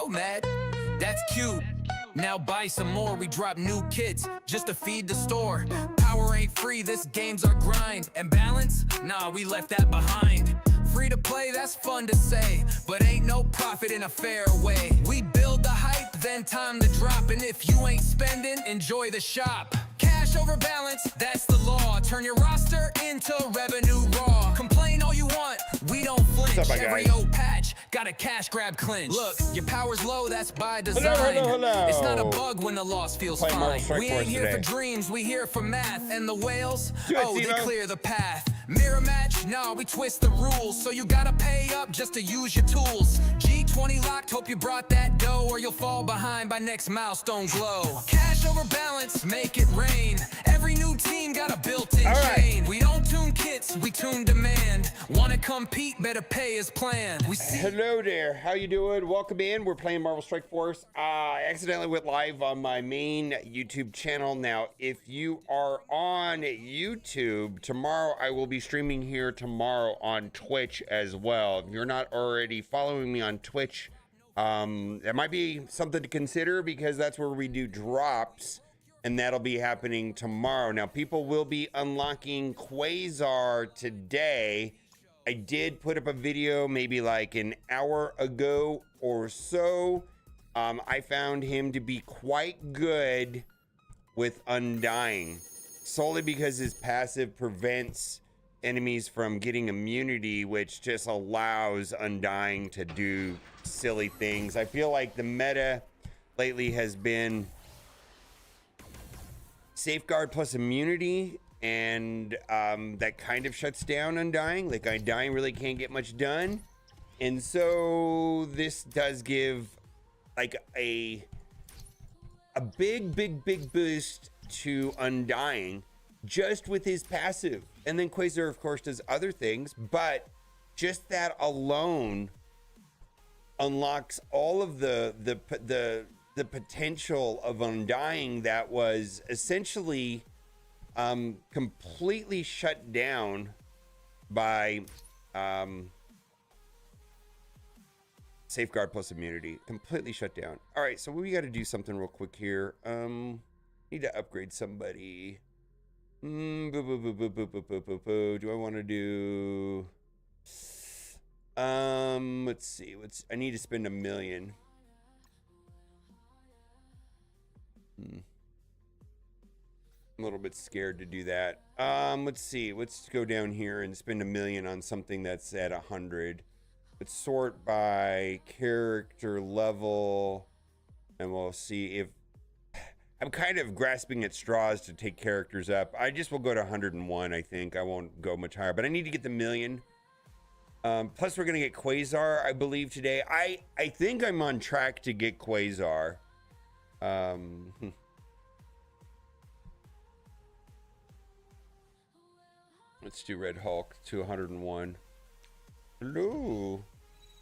mad. That's cute. Now buy some more, we drop new kits just to feed the store. Power ain't free, this game's our grind. And balance? Nah, we left that behind. Free to play, that's fun to say, but ain't no profit in a fair way. We build the hype, then time to drop. And if you ain't spending, enjoy the shop. Cash over balance, that's the law. Turn your roster into revenue raw. Complain all you want, we don't flinch. What's up, my Every guys? old patch got a cash grab clinch. Look, your power's low, that's by design. Hello. It's not a bug when the loss feels Playing Marvel fine. Strike We Force ain't here today. for dreams, we here for math. And the whales, Do it, oh, they Steve-O. clear the path. Mirror match, nah, we twist the rules. So you gotta pay up just to use your tools. G20 locked, hope you brought that dough, or you'll fall behind by next milestone glow. Cash over balance, make it rain. Every new team got a built-in All right. chain. We don't tune kits, we tune demand. Wanna compete, better pay as planned. We see Hello there, how you doing? Welcome in. We're playing Marvel Strike Force. I accidentally went live on my main YouTube channel. Now, if you are on YouTube, tomorrow I will be streaming here tomorrow on Twitch as well. If you're not already following me on Twitch, that might be something to consider because that's where we do drops, and that'll be happening tomorrow. Now, people will be unlocking QUASAR today. I did put up a video maybe like an hour ago or so. I found him to be quite good with Undying, solely because his passive prevents enemies from getting immunity, which just allows Undying to do silly things. I feel like the meta lately has been Safeguard plus immunity, and that kind of shuts down Undying. Like, Undying really can't get much done, and so this does give like a big boost to Undying just with his passive. And then QUASAR, of course, does other things, but just that alone unlocks all of the potential of Undying that was essentially completely shut down by Safeguard plus immunity. Completely shut down. All right, so we got to do something real quick here. Need to upgrade somebody. Do I want to do? Let's see. I need to spend $1 million. I'm a little bit scared to do that. Let's see. Let's go down here and spend $1 million on something that's at 100. Let's sort by character level, and we'll see if I'm kind of grasping at straws to take characters up. I just will go to 101. I think I won't go much higher, but I need to get the $1 million. Plus, we're gonna get QUASAR, I believe, today. I think I'm on track to get QUASAR. Let's do Red Hulk to 101. Hello.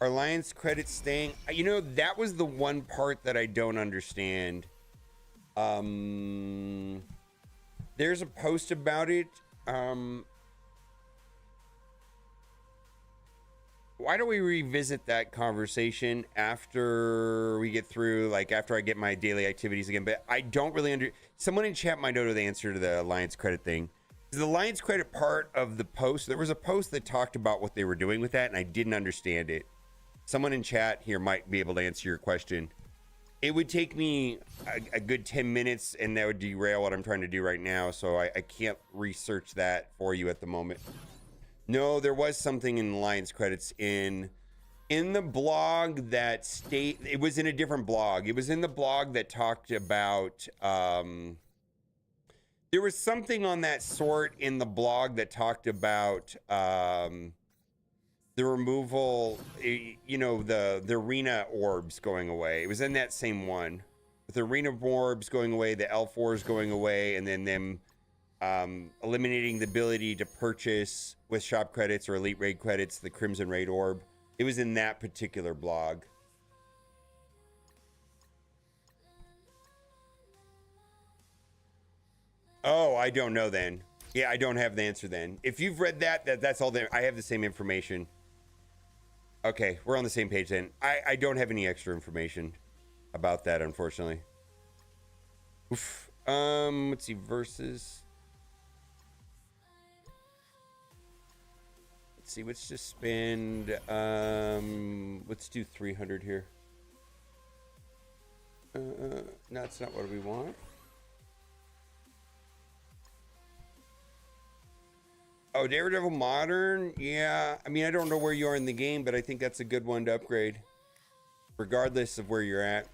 Are Alliance credits staying? You know, that was the one part that I don't understand. There's a post about it. Why don't we revisit that conversation after we get through, like after I get my daily activities again? But I don't really someone in chat might know the answer to the Alliance credit thing. The Alliance credit part of the post, there was a post that talked about what they were doing with that, and I didn't understand it. Someone in chat here might be able to answer your question. It would take me a good 10 minutes, and that would derail what I'm trying to do right now, so I can't research that for you at the moment. No, there was something in Alliance credits in the blog that it was in a different blog. It was in the blog that talked about... there was something on that sort in the blog that talked about the removal, you know, the arena orbs going away. It was in that same one. With the arena orbs going away, the L4s going away, and then them eliminating the ability to purchase with shop credits or elite raid credits the Crimson Raid orb. It was in that particular blog. Oh, I don't know then. Yeah, I don't have the answer then. If you've read that, that's all there. I have the same information. Okay, we're on the same page then. I don't have any extra information about that, unfortunately. Oof. Let's see, versus. Let's see, let's just spend, let's do 300 here. No, that's not what we want. Oh, Daredevil Modern? Yeah, I mean, I don't know where you are in the game, but I think that's a good one to upgrade, regardless of where you're at.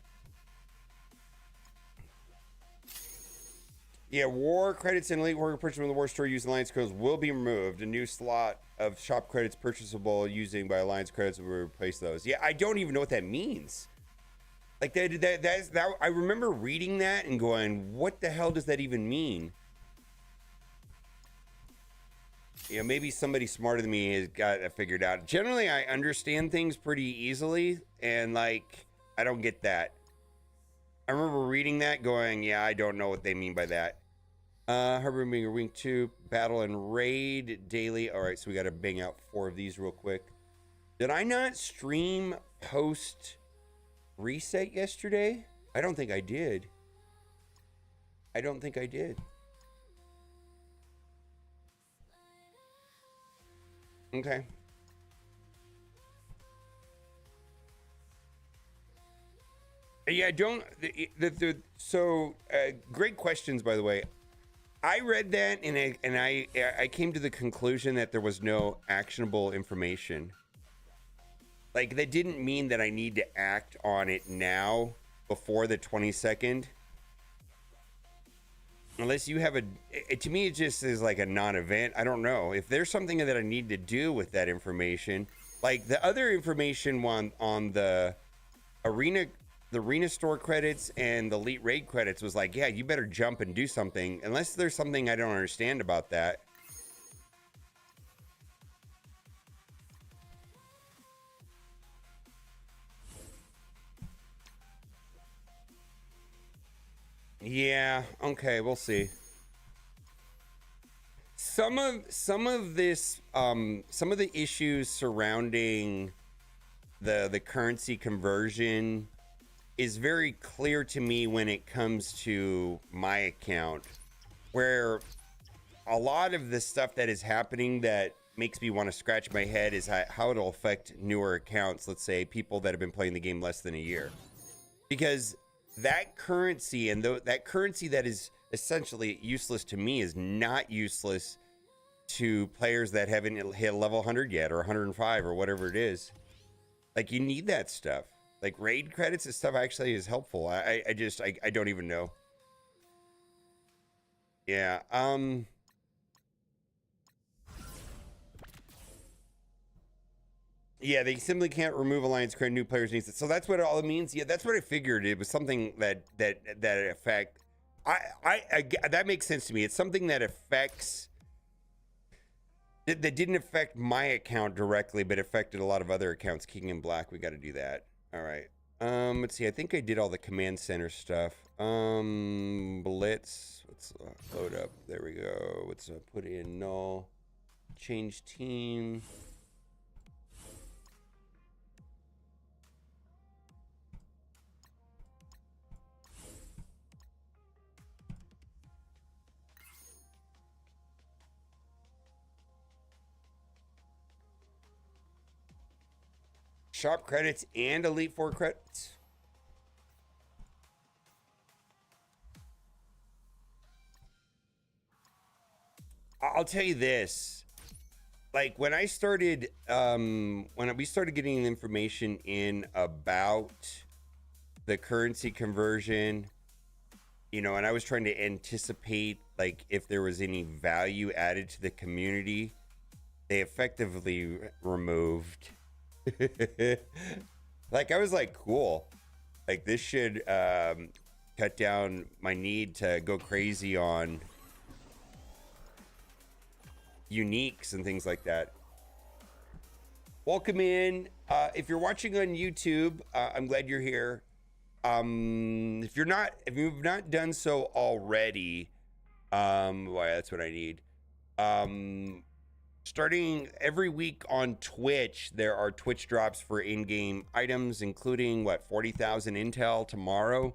Yeah, war credits and elite warrior purchased from the war store using Alliance codes will be removed. A new slot of shop credits purchasable using by Alliance credits will replace those. Yeah, I don't even know what that means. Like that I remember reading that and going, what the hell does that even mean? Yeah, maybe somebody smarter than me has got it figured out. Generally, I understand things pretty easily, and like, I don't get that. I remember reading that going, yeah, I don't know what they mean by that. Harbor being a wing 2, battle and raid daily. All right, so we got to bang out 4 of these real quick. Did I not stream post reset yesterday? I don't think I did. I don't think I did. Okay. Yeah, great questions, by the way. I read that and I came to the conclusion that there was no actionable information. Like, that didn't mean that I need to act on it now before the 22nd. Unless you have to me, it just is like a non-event. I don't know. If there's something that I need to do with that information, like the other information on the arena store credits and the elite raid credits was like, yeah, you better jump and do something. Unless there's something I don't understand about that. Yeah, okay, we'll see. Some of this, some of the issues surrounding the currency conversion is very clear to me when it comes to my account, where a lot of the stuff that is happening that makes me want to scratch my head is how it'll affect newer accounts. Let's say people that have been playing the game less than a year, because that currency and that currency that is essentially useless to me is not useless to players that haven't hit level 100 yet, or 105, or whatever it is. Like, you need that stuff. Like, raid credits and stuff actually is helpful. I don't even know. Yeah. Yeah, they simply can't remove Alliance credit. New players needs it. So that's what it all means. Yeah, that's what I figured. It was something that affect. I that makes sense to me. It's something that affects. That didn't affect my account directly, but affected a lot of other accounts. King in Black, we got to do that. All right. Let's see. I think I did all the command center stuff. Blitz. Let's load up. There we go. Let's put in null. Change team. Sharp credits and Elite 4 credits. I'll tell you this. Like, when I started, when we started getting information in about the currency conversion, you know, and I was trying to anticipate, like, if there was any value added to the community, they effectively removed. Like, I was like, cool. Like, this should cut down my need to go crazy on uniques and things like that. Welcome in. If you're watching on YouTube, I'm glad you're here. If you've not done so already, why, that's what I need. Starting every week on Twitch, there are Twitch drops for in-game items, including what, 40,000 intel tomorrow.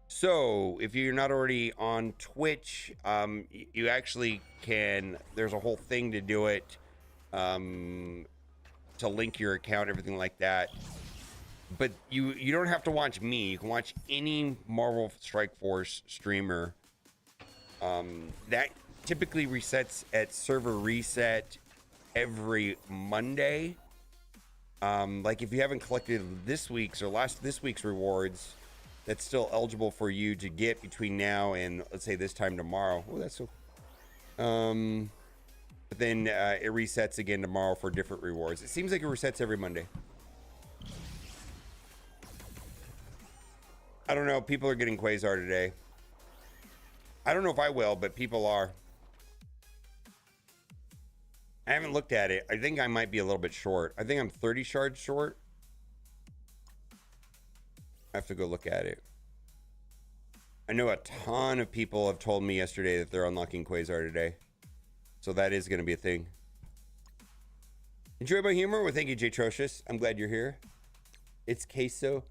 So if you're not already on Twitch, you actually can. There's a whole thing to do it, to link your account, everything like that. But you don't have to watch me. You can watch any Marvel Strike Force streamer. That typically resets at server reset every Monday. Like if you haven't collected this week's or this week's rewards, that's still eligible for you to get between now and let's say this time tomorrow. Oh, that's so. But then it resets again tomorrow for different rewards. It seems like it resets every Monday. I don't know. People are getting Quasar today. I don't know if I will, but people are. I haven't looked at it. I think I might be a little bit short. I think I'm 30 shards short. I have to go look at it. I know a ton of people have told me yesterday that they're unlocking Quasar today. So that is going to be a thing. Enjoy my humor? Well, thank you, Jay Trocious. I'm glad you're here. It's queso.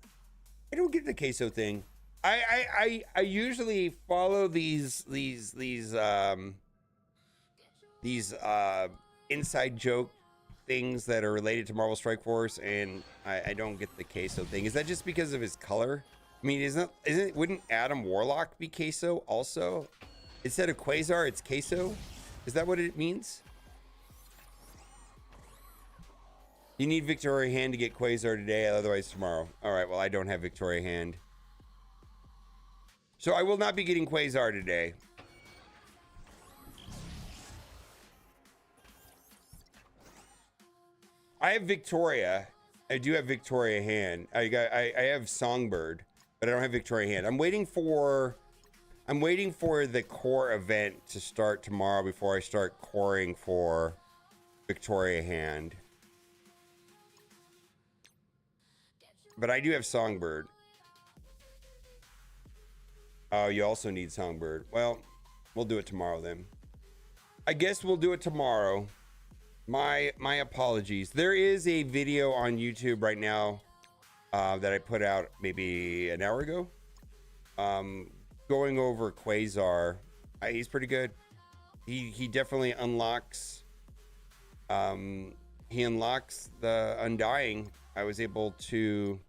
I don't get the queso thing. I usually follow these inside joke things that are related to Marvel Strike Force, and I don't get the queso thing. Is that just because of his color? I mean, wouldn't Adam Warlock be queso also? Instead of Quasar, it's queso? Is that what it means? You need Victoria Hand to get Quasar today, otherwise tomorrow. All right, well, I don't have Victoria Hand. So I will not be getting Quasar today. I have Victoria. I do have Victoria Hand. I have Songbird, but I don't have Victoria Hand. I'm waiting for the core event to start tomorrow before I start coring for Victoria Hand. But I do have Songbird. Oh, you also need Songbird. Well, we'll do it tomorrow then. I guess we'll do it tomorrow. My apologies. There is a video on YouTube right now that I put out maybe an hour ago. Going over Quasar. He's pretty good. He definitely unlocks. He unlocks the Undying. I was able to,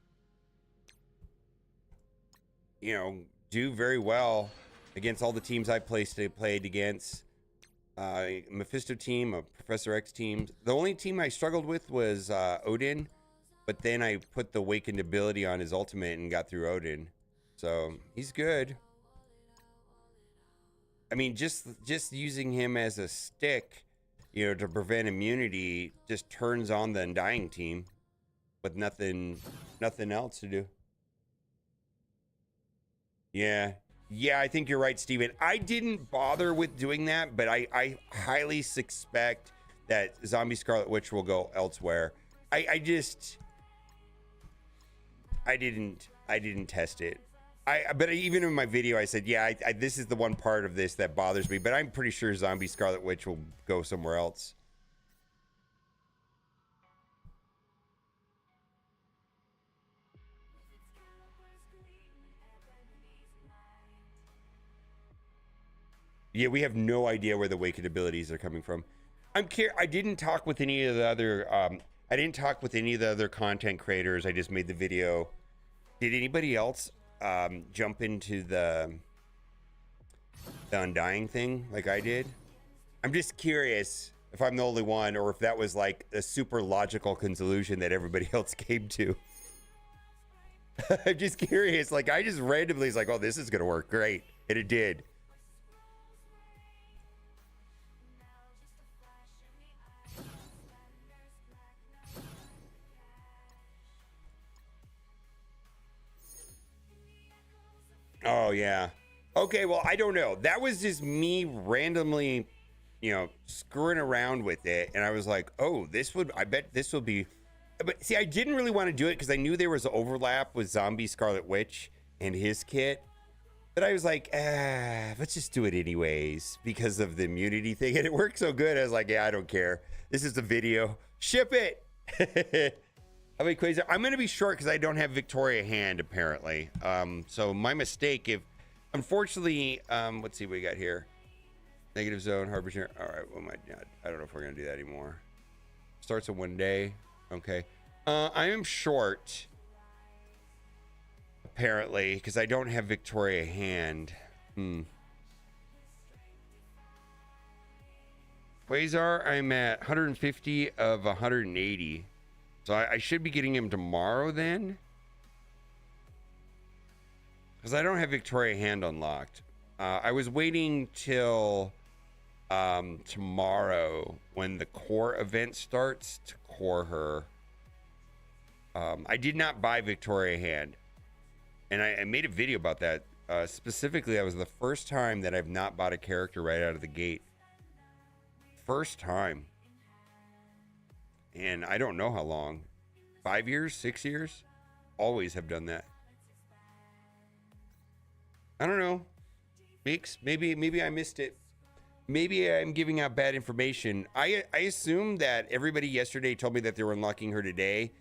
do very well against all the teams I played against. Mephisto team, a Professor X team. The only team I struggled with was Odin, but then I put the Awakened ability on his ultimate and got through Odin. So he's good. I mean, just using him as a stick, to prevent immunity, just turns on the Undying team with nothing else to do. Yeah, I think you're right, Steven. I didn't bother with doing that, but I highly suspect that Zombie Scarlet Witch will go elsewhere. I didn't test it. But even in my video, I said, yeah, this is the one part of this that bothers me, but I'm pretty sure Zombie Scarlet Witch will go somewhere else. Yeah, we have no idea where the Awakened abilities are coming from. I didn't talk with any of the other content creators. I just made the video. Did anybody else jump into the Undying thing like I did? I'm just curious if I'm the only one, or if that was like a super logical conclusion that everybody else came to. I'm just curious. Like, I just randomly was like, oh, this is gonna work great, and it did. Oh, yeah. Okay, well, I don't know. That was just me randomly, screwing around with it. And I was like, oh, I bet this will be. But see, I didn't really want to do it because I knew there was overlap with Zombie Scarlet Witch and his kit. But I was like, let's just do it anyways because of the immunity thing. And it worked so good. I was like, yeah, I don't care. This is a video. Ship it. How many QUASAR? I'm going to be short because I don't have Victoria hand, apparently. So my mistake. If unfortunately, let's see what we got here. Negative zone, Harbinger. All right. Well, I don't know if we're going to do that anymore. Starts in 1 day. Okay. I am short. Apparently, because I don't have Victoria hand. QUASAR, I'm at 150 of 180. So I should be getting him tomorrow then. Because I don't have Victoria hand unlocked. I was waiting till tomorrow when the core event starts to core her. I did not buy Victoria hand. And I made a video about that. Specifically, that was the first time that I've not bought a character right out of the gate. First time. And I don't know how long. 5 years? 6 years? Always have done that. I don't know. Meeks, maybe I missed it. Maybe I'm giving out bad information. I assume that everybody yesterday told me that they were unlocking her today.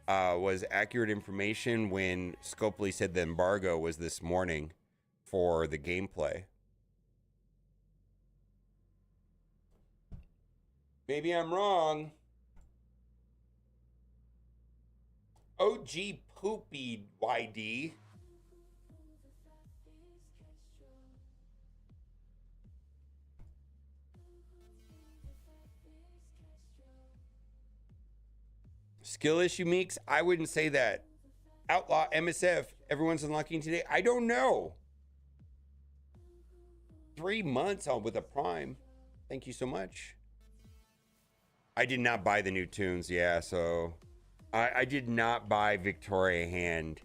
Was accurate information when Scopely said the embargo was this morning for the gameplay. Maybe I'm wrong. OG Poopy YD. Skill issue, Meeks? I wouldn't say that. Outlaw, MSF, everyone's unlocking today. I don't know. 3 months on with a prime. Thank you so much. I did not buy the new tunes, yeah, so I did not buy Victoria hand.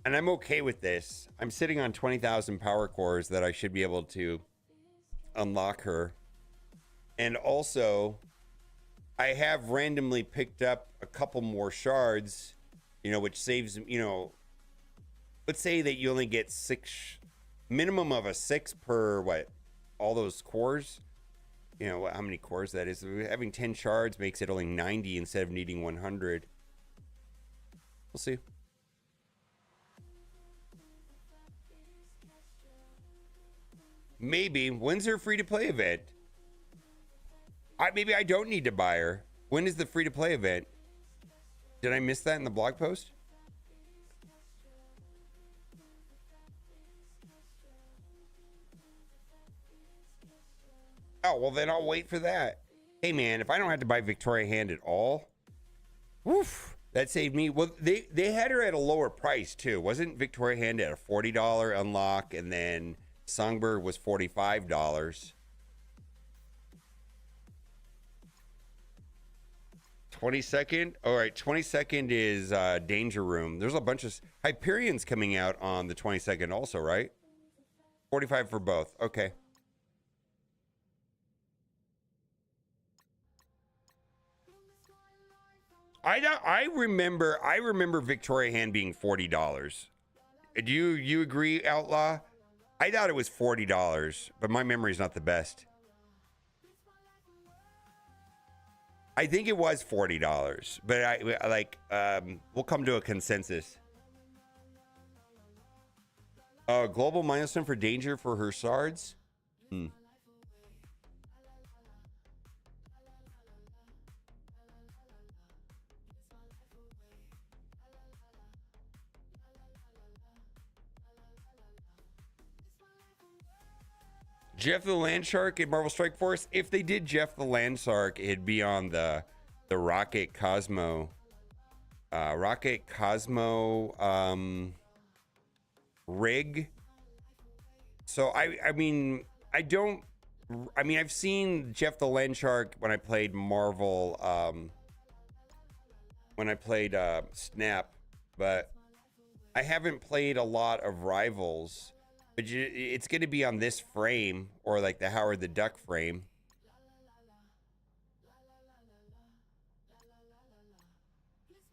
And I'm okay with this. I'm sitting on 20,000 power cores that I should be able to unlock her. And also, I have randomly picked up a couple more shards, which saves, let's say that you only get 6, minimum of a 6 per, all those cores. How many cores that is. Having 10 shards makes it only 90 instead of needing 100. We'll see. Maybe. When's her free-to-play event? Maybe I don't need to buy her. When is the free-to-play event? Did I miss that in the blog post? Oh, well, then I'll wait for that. Hey, man, if I don't have to buy Victoria hand at all, woof, that saved me. Well, they had her at a lower price, too. Wasn't Victoria hand at a $40 unlock, and then Songbird was $45? 22nd? All right, 22nd is Danger Room. There's a bunch of Hyperion's coming out on the 22nd also, right? 45 for both. Okay. I remember Victoria hand being $40. Do you agree, Outlaw? I thought it was $40, but my memory's not the best. I think it was $40, but we'll come to a consensus. Global milestone for Danger for her shards. Jeff the Land Shark in Marvel Strike Force. If they did Jeff the Land Shark, it'd be on the Rocket Cosmo. Rocket Cosmo rig. So I've seen Jeff the Land Shark when I played Marvel, when I played Snap, but I haven't played a lot of Rivals. But it's going to be on this frame, or like the Howard the Duck frame.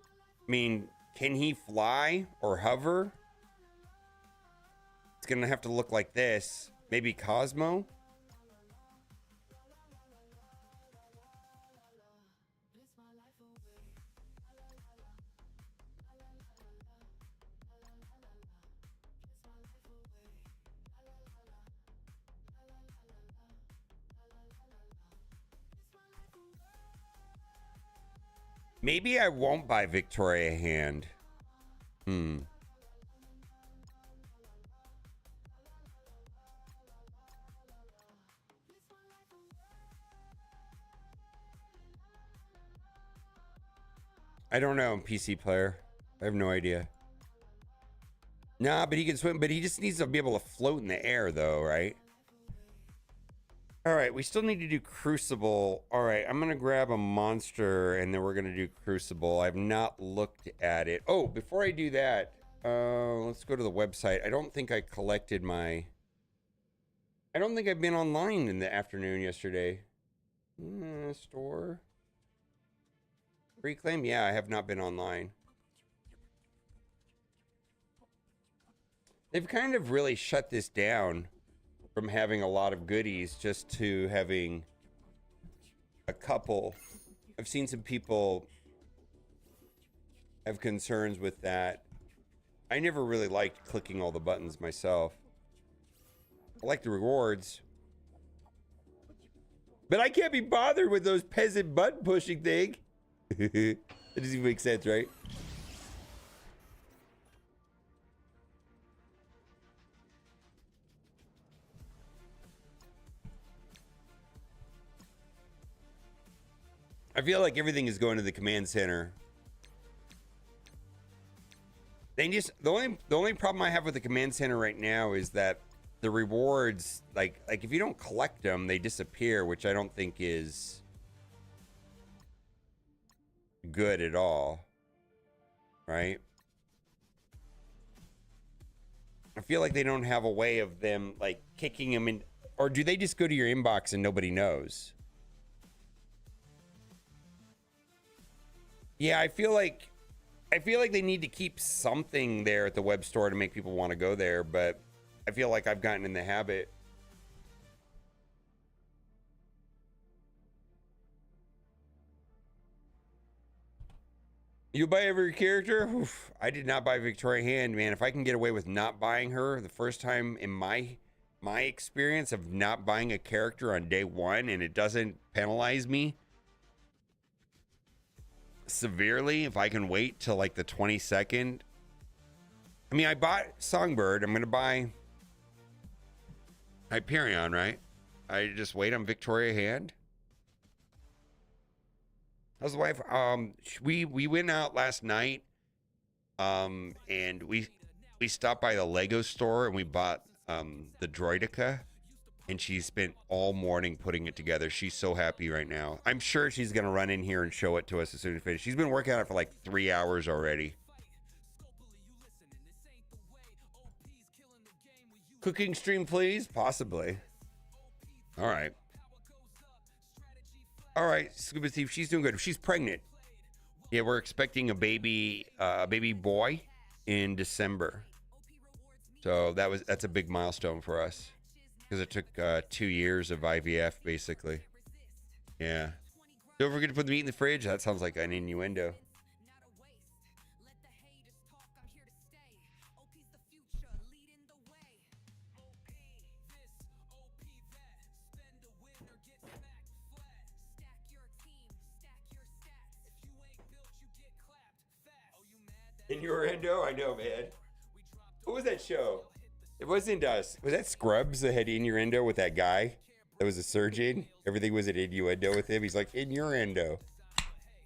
I mean, can he fly or hover? It's gonna have to look like this. Maybe Cosmo? Maybe I won't buy Victoria Hand. I don't know, PC player. I have no idea. Nah, but he can swim, but he just needs to be able to float in the air though, right? All right, we still need to do Crucible. All right, I'm gonna grab a monster and then we're gonna do Crucible. I've not looked at it. Oh, before I do that, let's go to the website. I don't think I collected my... I don't think I've been online in the afternoon yesterday. Store. Reclaim? Yeah, I have not been online. They've kind of really shut this down from having a lot of goodies just to having a couple. I've seen some people have concerns with that. I never really liked clicking all the buttons myself. I like the rewards. But I can't be bothered with those peasant button pushing thing. That doesn't even make sense, right? I feel like everything is going to the command center. They just the only problem I have with the command center right now is that the rewards, like if you don't collect them, they disappear, which I don't think is good at all. Right? I feel like they don't have a way of them like kicking them in, or do they just go to your inbox and nobody knows? Yeah, I feel like they need to keep something there at the web store to make people want to go there, but I feel like I've gotten in the habit. You buy every character? Oof, I did not buy Victoria Hand, man. If I can get away with not buying her the first time in my experience of not buying a character on day one and it doesn't penalize me severely, if I can wait till like the 22nd. I mean, I bought Songbird. I'm going to buy Hyperion, right? I just wait on Victoria Hand. How's the wife? We went out last night, and we stopped by the Lego store and we bought the Droidica, and she spent all morning putting it together. She's so happy right now. I'm sure she's gonna run in here and show it to us as soon as we finish. She's been working on it for like 3 hours already. Cooking stream, please? Possibly. All right. All right, Scuba Steve, she's doing good. She's pregnant. Yeah, we're expecting a baby boy in December. So that's a big milestone for us because it took 2 years of IVF, basically. Yeah. Don't forget to put the meat in the fridge. That sounds like an innuendo. Innuendo? I know, man. What was that show? It wasn't us. Was that Scrubs that had innuendo with that guy that was a surgeon? Everything was an innuendo with him. He's like, innuendo.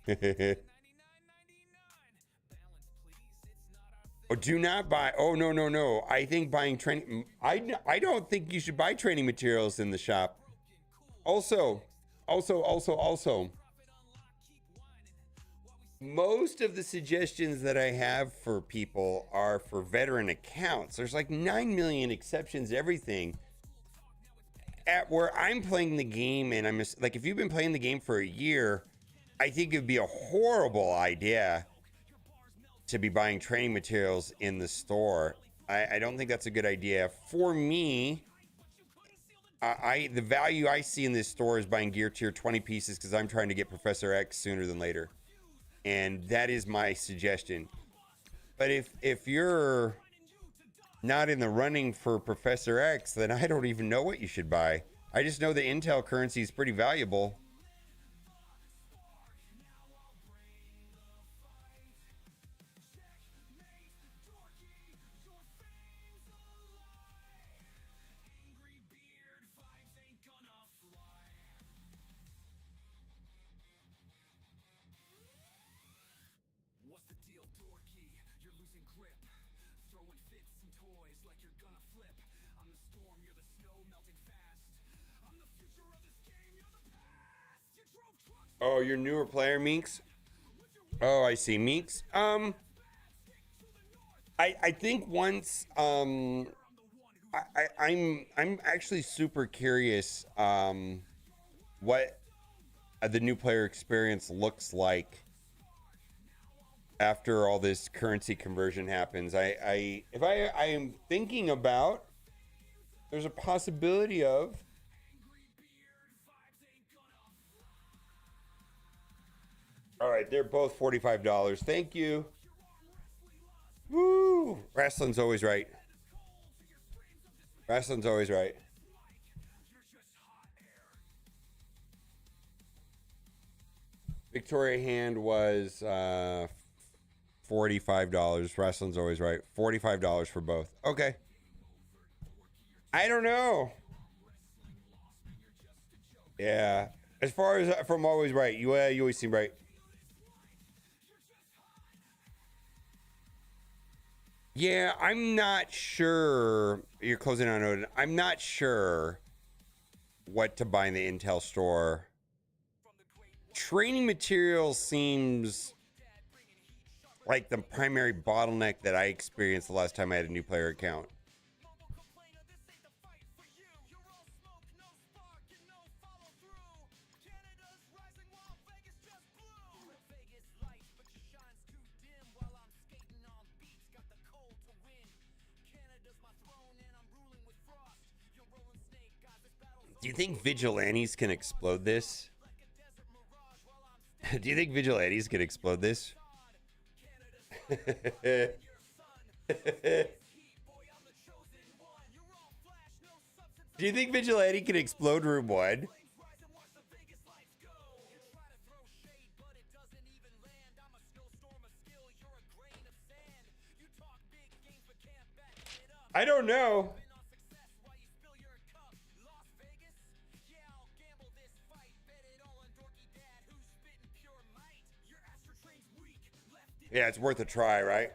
Oh, do not buy. Oh, no. I think buying training. I don't think you should buy training materials in the shop. Also. Most of the suggestions that I have for people are for veteran accounts. There's like 9 million exceptions to everything. At where I'm playing the game, and I'm just, like, if you've been playing the game for a year, I think it'd be a horrible idea to be buying training materials in the store. I don't think that's a good idea. For me, the value I see in this store is buying gear tier 20 pieces because I'm trying to get Professor X sooner than later. And that is my suggestion. But if you're not in the running for Professor X, then I don't even know what you should buy. I just know the Intel currency is pretty valuable. Oh, you're a newer player, Meeks? Oh, I see. Meeks. I think once I'm actually super curious what the new player experience looks like after all this currency conversion happens. I am thinking about, there's a possibility of, all right, they're both $45. Thank you. Woo! Wrestling's always right. Wrestling's always right. Victoria Hand was $45. Wrestling's always right. $45 for both. Okay. I don't know. Yeah. As far as from always right, you always seem right. Yeah, I'm not sure. You're closing on Odin. I'm not sure what to buy in the Intel store. Training materials seems like the primary bottleneck that I experienced the last time I had a new player account. Do you think vigilantes can explode this? Do you think vigilantes can explode this? Do you think vigilante can explode room 1? I don't know. Yeah, it's worth a try, right?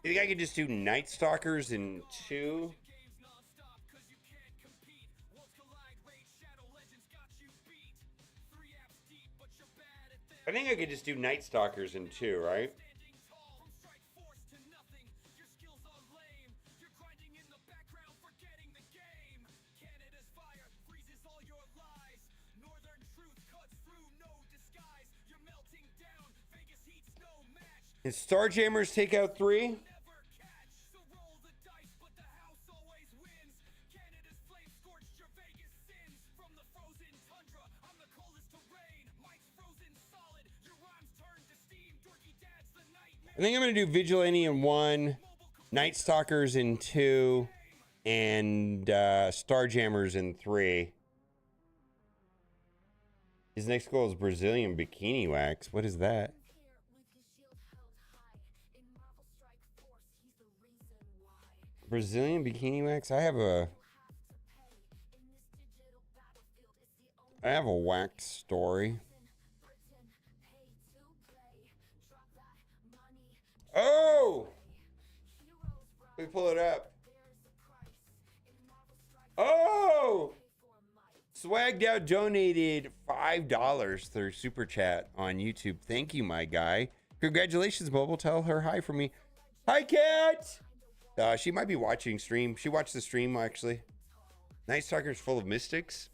You think I could just do Night Stalkers in 2? I think I could just do Night Stalkers in 2, right? Can Starjammers take out 3? I think I'm going to do Vigilante in 1, Night Stalkers in 2, and Starjammers in 3. His next goal is Brazilian Bikini Wax. What is that? Brazilian Bikini Wax? I have a wax story. Oh! Let me pull it up. Oh! Swagged Out donated $5 through Super Chat on YouTube. Thank you, my guy. Congratulations, Mobile. Tell her hi for me. Hi, Cat! She might be watching stream. She watched the stream, actually. Night Stalker's full of mystics.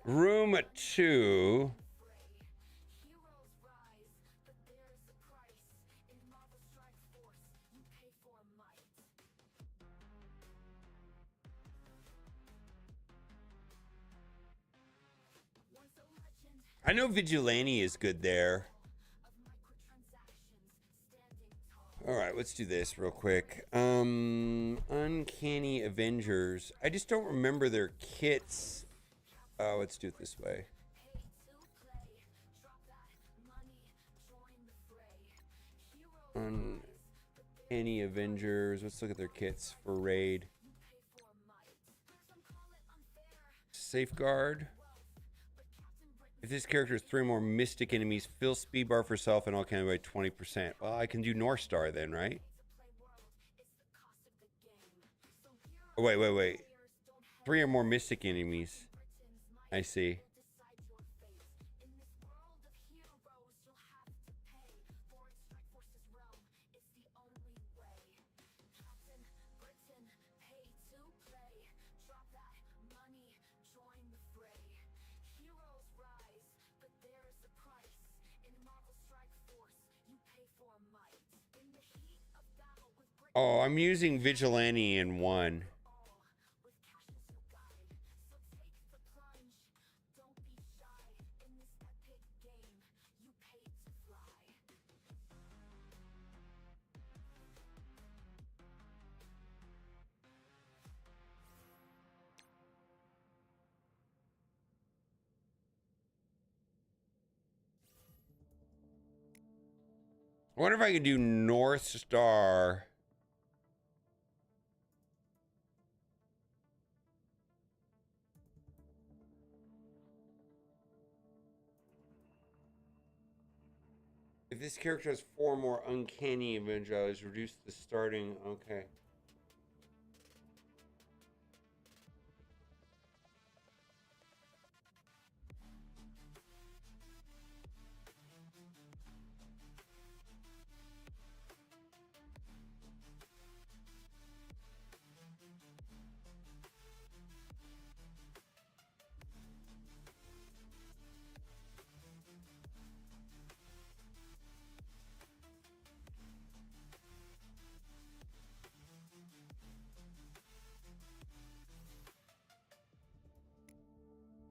Room 2. I know Vigilante is good there. All right, let's do this real quick. Uncanny Avengers. I just don't remember their kits. Oh, let's do it this way. Uncanny Avengers. Let's look at their kits for raid. Safeguard. If this character has 3 more mystic enemies, fill speed bar for self and all can by 20%. Well, I can do North Star then, right? Oh, wait. 3 or more mystic enemies. I see. Oh, I'm using Vigilante in 1. I wonder if I could do North Star. If this character has 4 more uncanny Avengers, reduce the starting. Okay.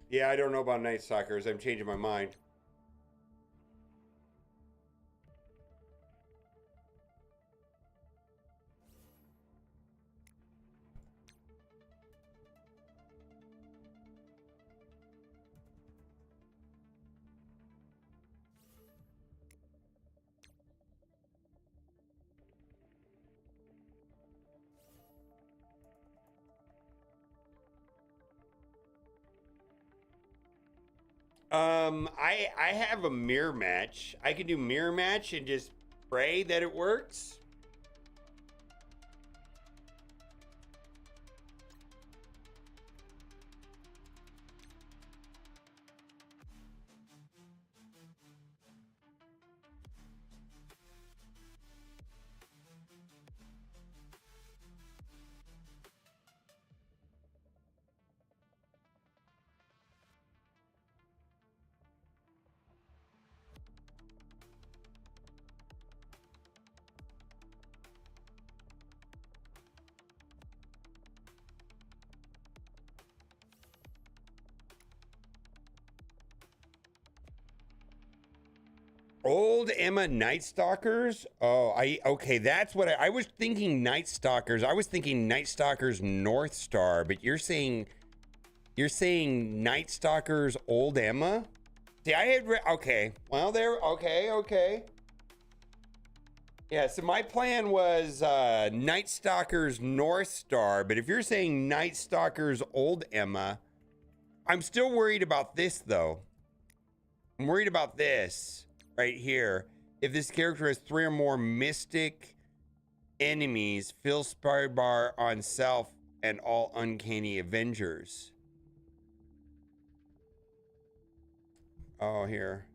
Yeah, I don't know about Night Stalkers. I'm changing my mind. I have a mirror match. I can do mirror match and just pray that it works. Old Emma Night Stalkers? Oh, okay, that's what I was thinking. Night Stalkers. I was thinking Night Stalkers North Star, but you're saying Night Stalkers Old Emma? See, I had okay. Well, there. Okay. Yeah. So my plan was Night Stalkers North Star, but if you're saying Night Stalkers Old Emma, I'm still worried about this though. I'm worried about this. right here. If this character has 3 or more mystic enemies, fill spy bar on self and all uncanny Avengers. Oh, here.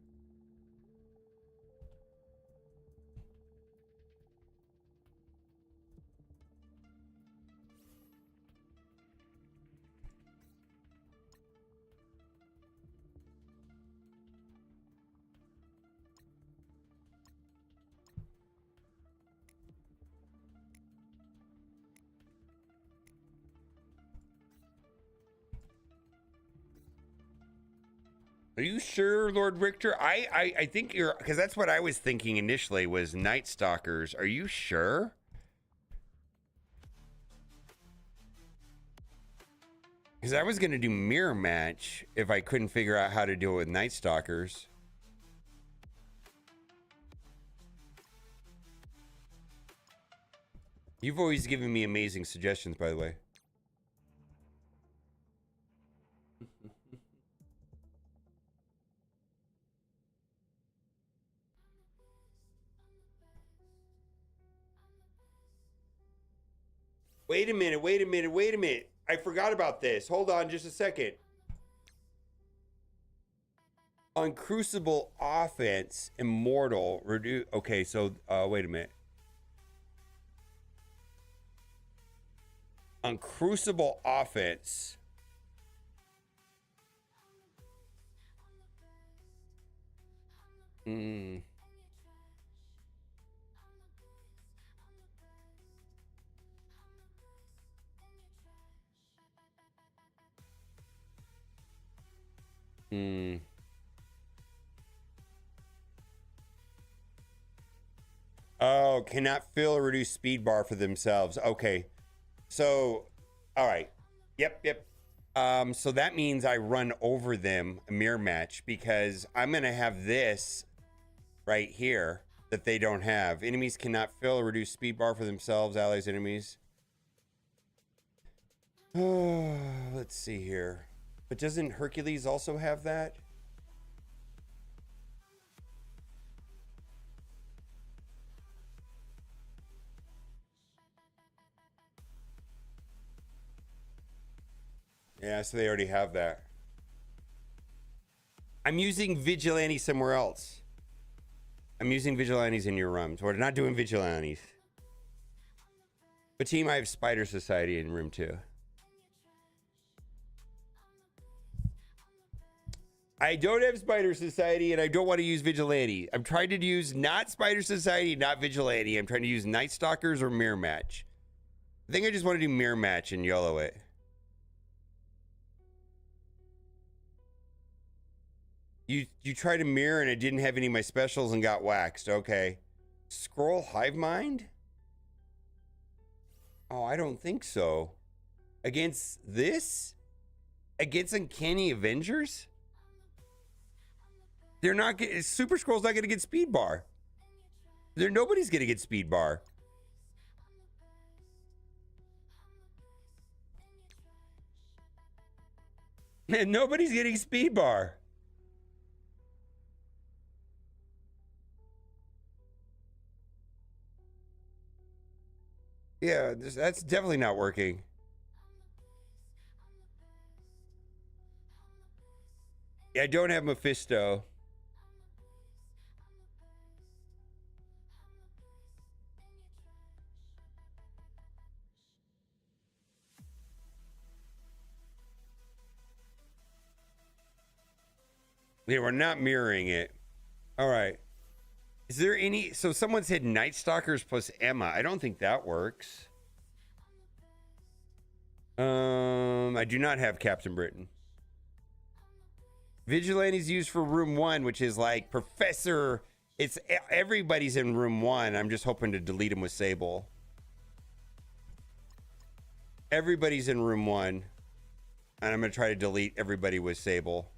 Are you sure, Lord Richter? I think you're, because that's what I was thinking initially was Night Stalkers. Are you sure? Because I was going to do Mirror Match if I couldn't figure out how to do it with Night Stalkers. You've always given me amazing suggestions, by the way. Wait a minute, wait a minute, wait a minute. I forgot about this. Hold on just a second. On Crucible offense, Immortal, reduce. Okay, so wait a minute. On Crucible offense. Hmm. Hmm. Oh, cannot fill or reduce speed bar for themselves. Okay. So, all right. Yep, yep. So that means I run over them a mirror match because I'm gonna have this right here that they don't have. Enemies cannot fill or reduce speed bar for themselves, allies, enemies. Oh, let's see here. But doesn't Hercules also have that? Yeah, so they already have that. I'm using Vigilante somewhere else. I'm using Vigilantes in your rooms. We're not doing Vigilantes. But team, I have Spider Society in room 2. I don't have Spider Society and I don't want to use Vigilante. I'm trying to use not Spider Society, not Vigilante. I'm trying to use Night Stalkers or Mirror Match. I think I just want to do Mirror Match and YOLO it. You tried to mirror and it didn't have any of my specials and got waxed. Okay. Scroll Hive Mind? Oh, I don't think so. Against this? Against Uncanny Avengers? They're not getting... Super Scroll's not going to get speed bar. Nobody's going to get speed bar. And nobody's getting speed bar. Yeah, that's definitely not working. Yeah, I don't have Mephisto. Yeah, we're not mirroring it. All right. Is there any... So someone said Night Stalkers plus Emma. I don't think that works. I do not have Captain Britain. Vigilante's used for room 1, which is like Professor... It's... Everybody's in room 1. I'm just hoping to delete them with Sable. Everybody's in room 1. And I'm going to try to delete everybody with Sable.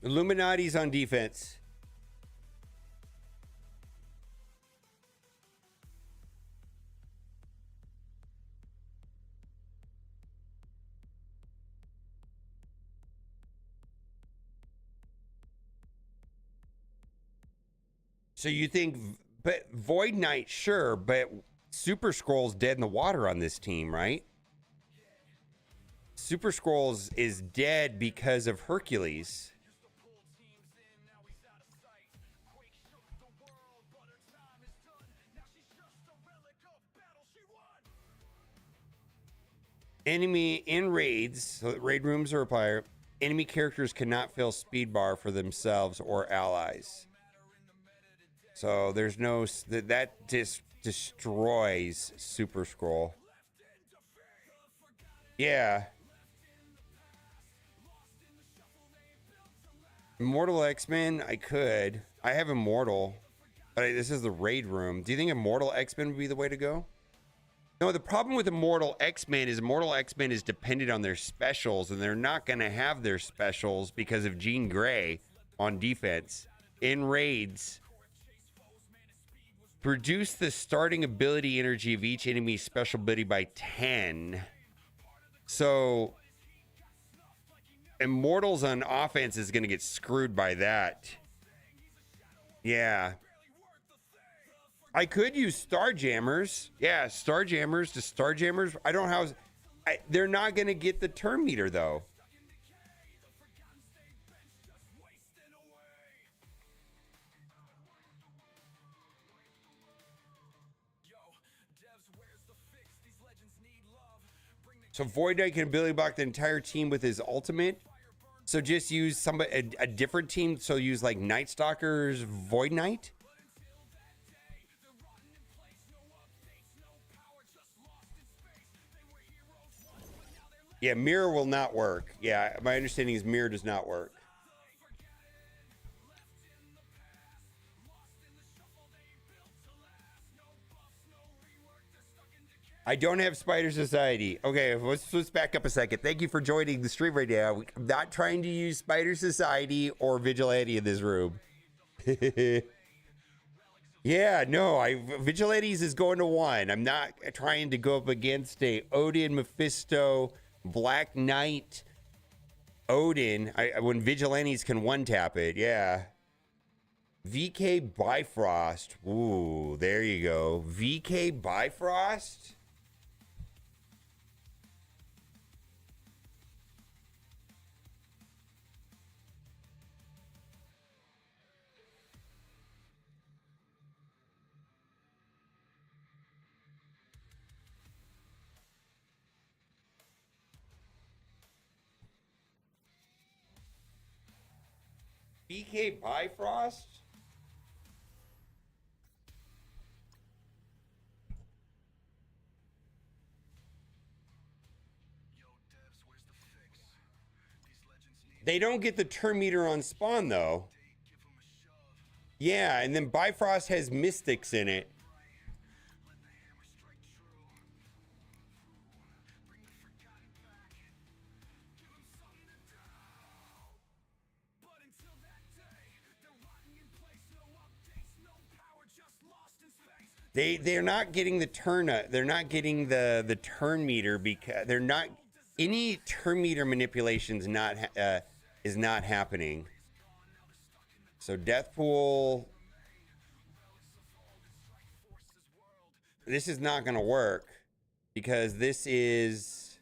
Illuminati's on defense. So you think, but Void Knight, sure, but Super Scroll's dead in the water on this team, right? Super Scrolls is dead because of Hercules. Enemy in raids, so raid rooms are required. Enemy characters cannot fill speed bar for themselves or allies. So there's no, that just destroys Super Scroll. Yeah. Immortal X-Men, I could. I have Immortal, but this is the raid room. Do you think Immortal X-Men would be the way to go? No, the problem with Immortal X-Men is dependent on their specials, and they're not going to have their specials because of Jean Grey on defense. In raids, reduce the starting ability energy of each enemy's special ability by 10. So Immortals on offense is going to get screwed by that. Yeah. I could use Starjammers. Yeah, Starjammers to Starjammers. I don't know how... they're not going to get the turn meter, though. So Void Knight can ability block the entire team with his ultimate. So just use somebody a different team. So use like Night Stalker's Void Knight. Yeah, mirror will not work. Yeah, my understanding is mirror does not work. I don't have Spider Society. Okay, let's back up a second. Thank you for joining the stream right now. I'm not trying to use Spider Society or Vigilante in this room. Yeah, no, Vigilantes is going to 1. I'm not trying to go up against a Odin, Mephisto, Black Knight, Odin. When Vigilantes can 1-tap it, yeah. VK Bifrost. Ooh, there you go. VK Bifrost? VK Bifrost? They don't get the turn meter on spawn, though. Yeah, and then Bifrost has Mystics in it. They're not getting the turn. They're not getting the turn meter because they're not. Any turn meter manipulations is not happening. So Deathpool. This is not going to work because this is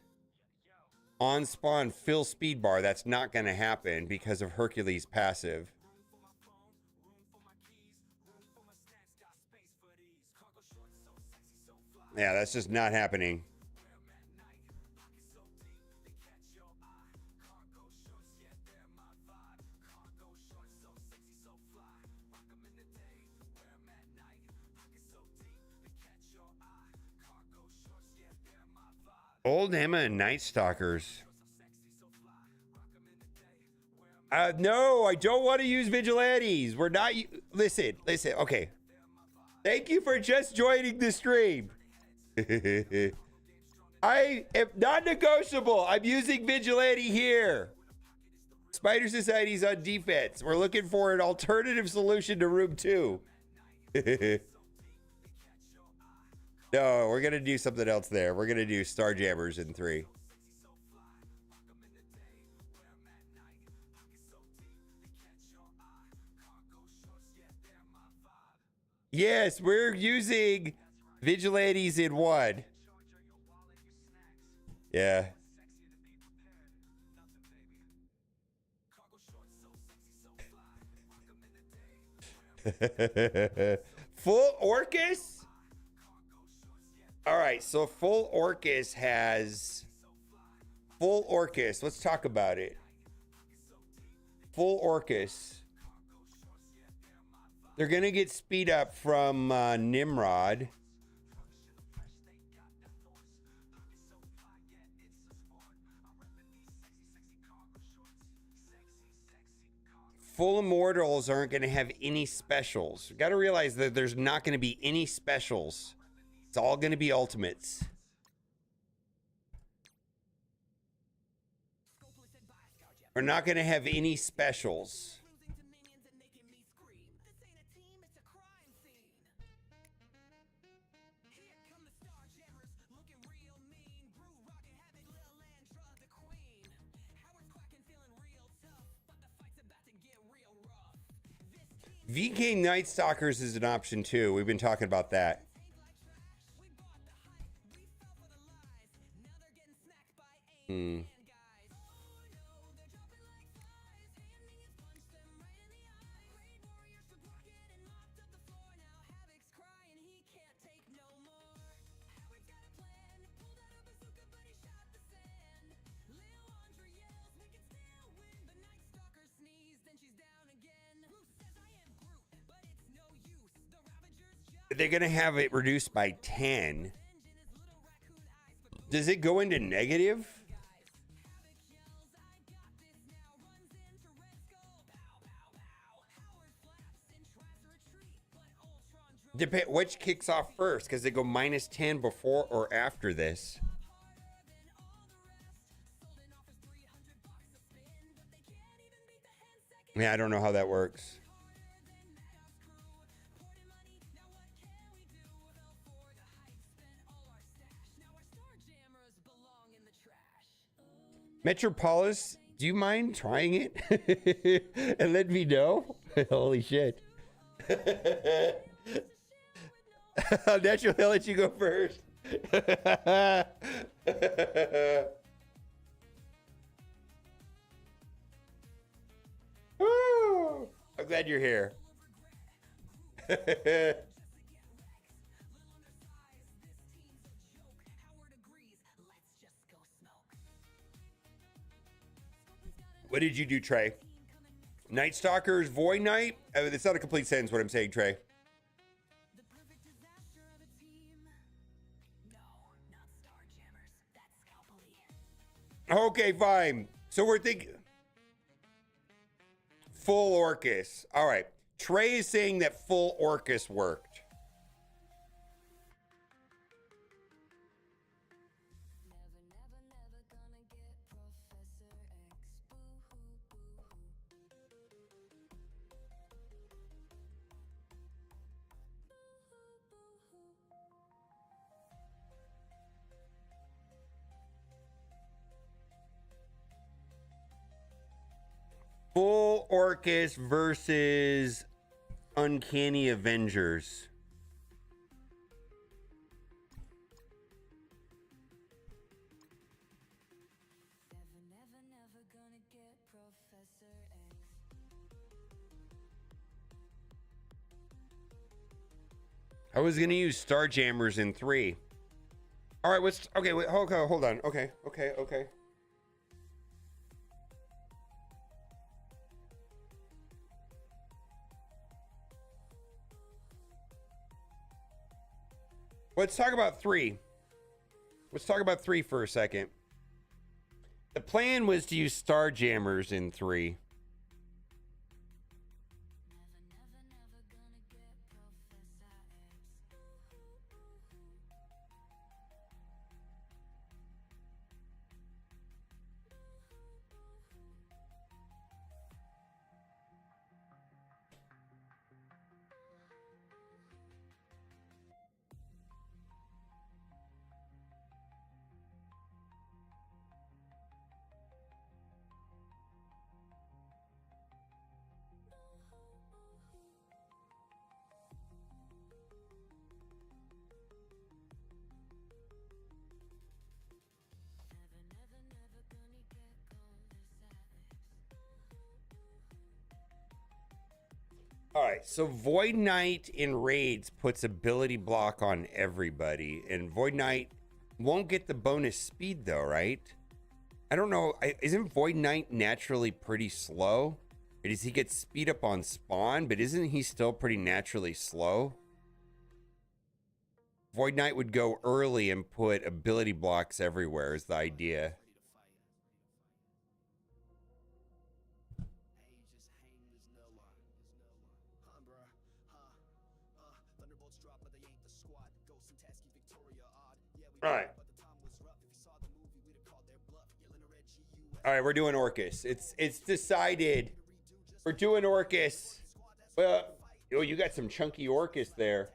on spawn fill speed bar. That's not going to happen because of Hercules passive. Yeah, that's just not happening. Old Emma and Night Stalkers. No, I don't want to use Vigilantes. We're not. Listen. Okay. Thank you for just joining the stream. I am not negotiable. I'm using Vigilante here. Spider Society's on defense. We're looking for an alternative solution to room 2. No, we're going to do something else there. We're going to do Starjammers in 3. Yes, we're using vigilantes in one. Yeah. Full Orcus? All right, so Full Orcus has Full Orcus. Let's talk about it. Full Orcus. They're going to get speed up from Nimrod. Full Immortals aren't going to have any specials. You got to realize that there's not going to be any specials. It's all going to be ultimates. We're not going to have any specials. VK Night Stalkers is an option too. We've been talking about that. They're going to have it reduced by 10. Does it go into negative? Depend which kicks off first, because they go minus 10 before or after this. Yeah, I don't know how that works. Metropolis, do you mind trying it? And let me know? Holy shit. Natural, I'll let you go first. Woo! I'm glad you're here. What did you do, Trey? Night Stalkers, Void Knight? It's not a complete sentence what I'm saying, Trey. Okay, fine. So we're thinking Full Orcus. All right. Trey is saying that Full Orcus worked. Full Orcus versus Uncanny Avengers. I was gonna use Starjammers in 3. All right, what's okay? Wait, hold on. Okay. Let's talk about 3. Let's talk about 3 for a second. The plan was to use Starjammers in 3. All right, so Void Knight in raids puts ability block on everybody, and Void Knight won't get the bonus speed though, right? I don't know. Isn't Void Knight naturally pretty slow? Or does he get speed up on spawn? But isn't he still pretty naturally slow? Void Knight would go early and put ability blocks everywhere is the idea. All right. All right, we're doing Orcus. It's decided. We're doing Orcus. Well, oh, you got some chunky Orcus there.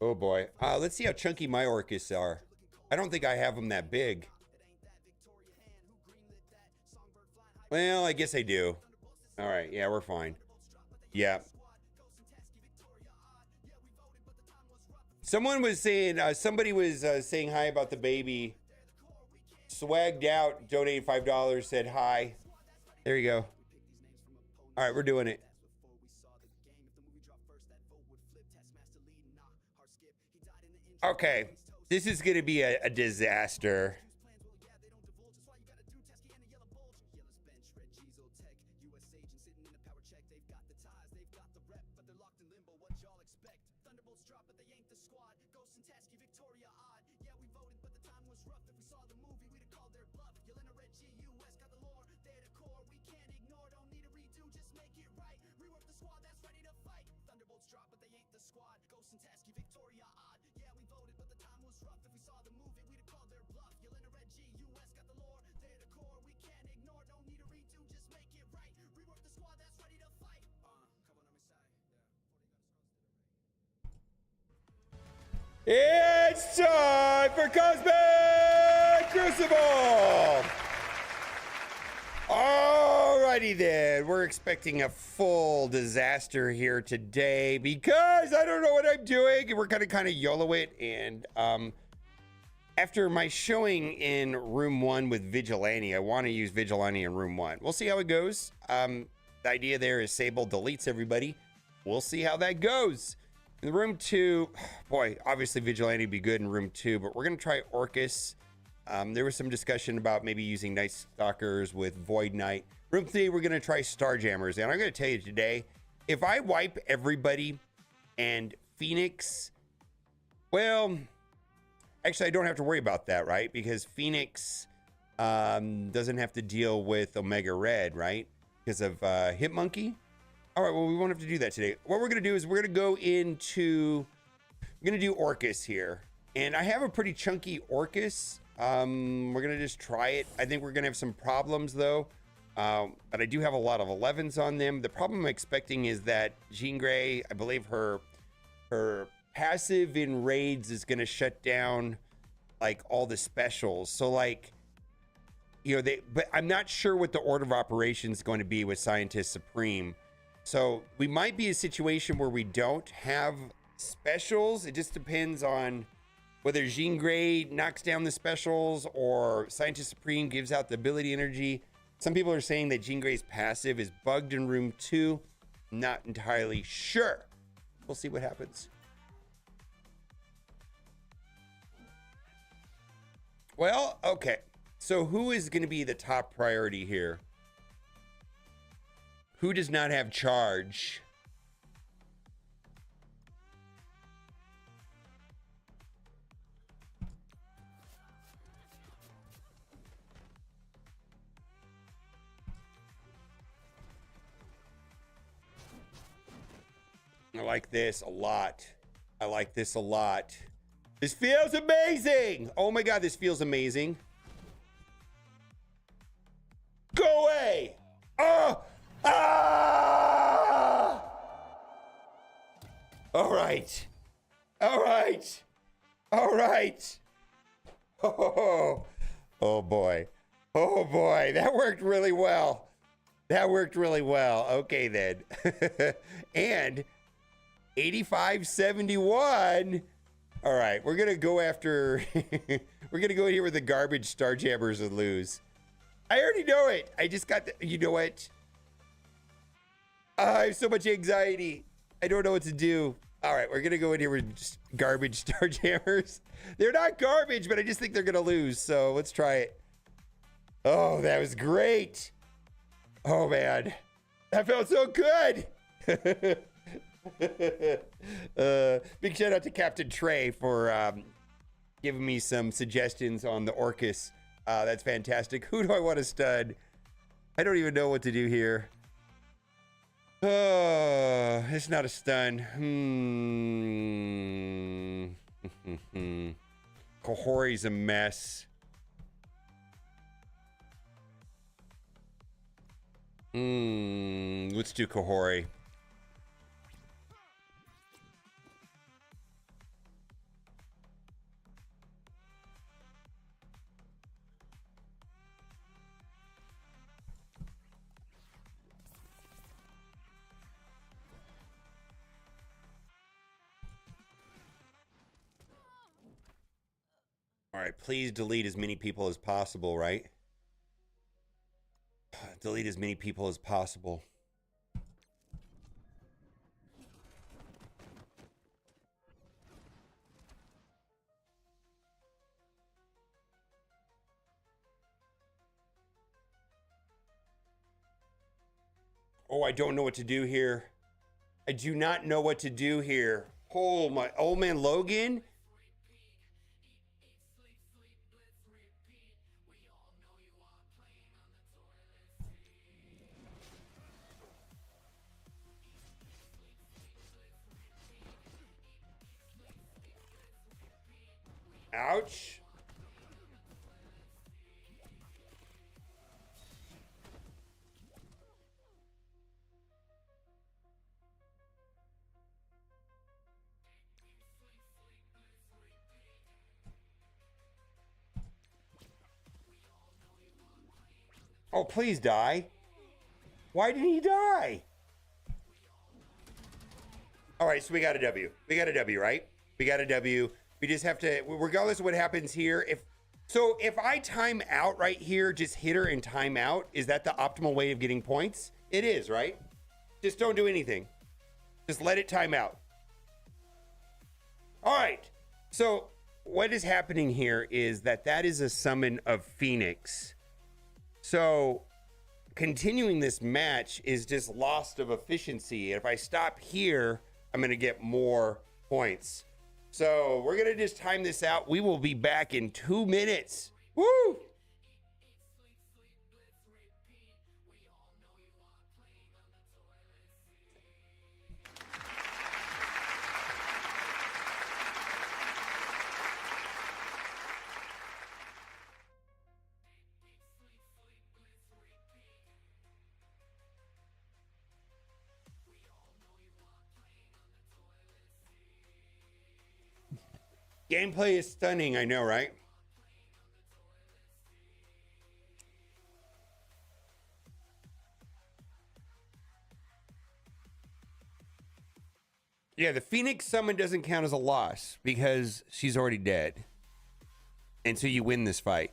Oh boy. Let's see how chunky my Orcus are. I don't think I have them that big. Well, I guess I do. All right, yeah, we're fine. Yeah. Someone was saying, somebody was saying hi about the baby. Swagged out, donated $5, said hi. There you go. All right, we're doing it. Okay, this is going to be a disaster. It's time for Cosmic Crucible! Alrighty then, we're expecting a full disaster here today because I don't know what I'm doing. We're gonna kind of YOLO it, and after my showing in room 1 with Vigilante, I want to use Vigilante in room 1. We'll see how it goes. The idea there is Sable deletes everybody. We'll see how that goes. In room 2, boy, obviously Vigilante would be good in room 2, but we're going to try Orcus. There was some discussion about maybe using Night Stalkers with Void Knight. Room 3, we're going to try Starjammers. And I'm going to tell you today, if I wipe everybody and Phoenix, well, actually I don't have to worry about that, right? Because Phoenix doesn't have to deal with Omega Red, right? Because of Hitmonkey. All right, well, we won't have to do that today. What we're going to do is we're going to go into, we're going to do Orcus here. And I have a pretty chunky Orcus. We're going to just try it. I think we're going to have some problems, though. But I do have a lot of 11s on them. The problem I'm expecting is that Jean Grey, I believe her passive in raids is going to shut down, like, all the specials. So, like, you know, but I'm not sure what the order of operations is going to be with Scientist Supreme. So we might be in a situation where we don't have specials. It just depends on whether Jean Grey knocks down the specials or Scientist Supreme gives out the ability energy. Some people are saying that Jean Grey's passive is bugged in room 2. Not entirely sure. We'll see what happens. Well, okay. So who is going to be the top priority here? Who does not have charge? I like this a lot. I like this a lot. This feels amazing. Oh my God, this feels amazing. Go away. Oh. Ah! All right. All right. All right. Oh, oh boy. Oh boy. That worked really well. That worked really well. Okay then. And 8571. All right. We're going to go after, we're going to go in here with the garbage Starjammers and lose. I already know it. I just got the, you know what? I have so much anxiety. I don't know what to do. All right, we're gonna go in here with just garbage Starjammers. They're not garbage, but I just think they're gonna lose. So let's try it. Oh, that was great. Oh man, that felt so good. Big shout out to Captain Trey for giving me some suggestions on the Orcus. That's fantastic. Who do I want to stud? I don't even know what to do here. Oh, it's not a stun. Kohori's a mess. Let's do Kohori. All right, please delete as many people as possible, right? Delete as many people as possible. Oh, I don't know what to do here. I do not know what to do here. Oh, my old man Logan. Ouch. Oh, please die. Why did he die? All right, so we got a W. We got a W, right? We got a W. We just have to, regardless of what happens here, if I time out right here, just hit her and time out, is that the optimal way of getting points? It is, right? Just don't do anything. Just let it time out. All right. So what is happening here is that is a summon of Phoenix. So continuing this match is just lost of efficiency. If I stop here, I'm going to get more points. So we're going to just time this out. We will be back in 2 minutes. Woo! Gameplay is stunning, I know, right? Yeah, the Phoenix summon doesn't count as a loss because she's already dead. And so you win this fight.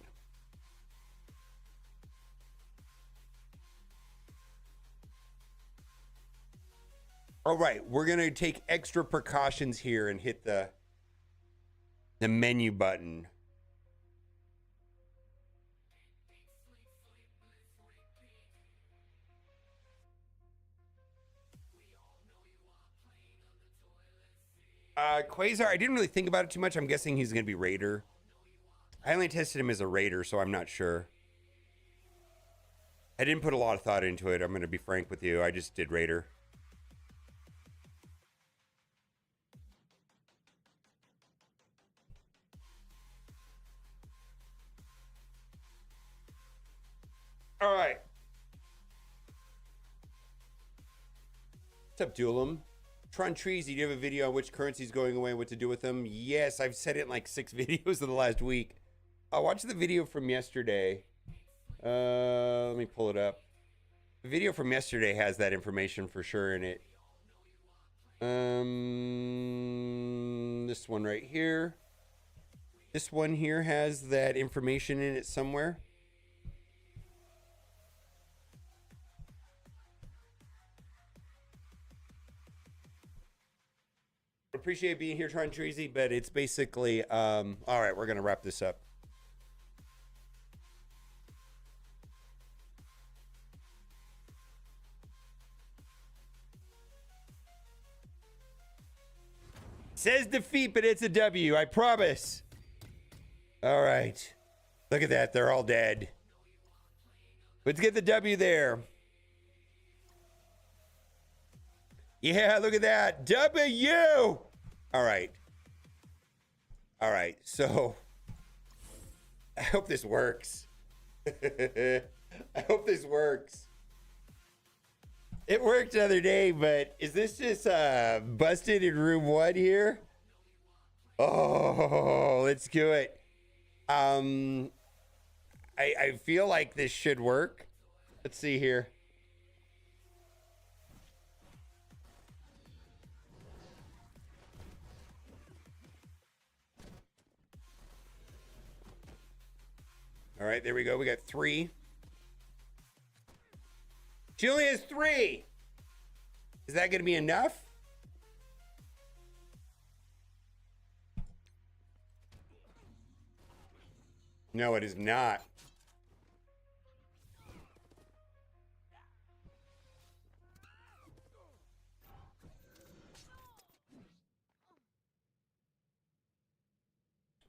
All right, we're going to take extra precautions here and hit the menu button. Quasar, I didn't really think about it too much. I'm guessing he's going to be Raider. I only tested him as a Raider, so I'm not sure. I didn't put a lot of thought into it. I'm going to be frank with you. I just did Raider. All right. What's up, Duelam? Tron Trees, do you have a video on which currency is going away and what to do with them? Yes, I've said it in like 6 videos in the last week. I'll watch the video from yesterday. Let me pull it up. The video from yesterday has that information for sure in it. This one right here. This one here has that information in it somewhere. appreciate being here, Tron Treasy, but it's basically, all right, we're going to wrap this up. Says defeat, but it's a W, I promise. All right. Look at that. They're all dead. Let's get the W there. Yeah, look at that. W! All right. All right. So, I hope this works. I hope this works. It worked the other day, but is this just busted in room 1 here? Oh, let's do it. I feel like this should work. Let's see here. All right, there we go. We got 3. She only has 3. Is that going to be enough? No, it is not.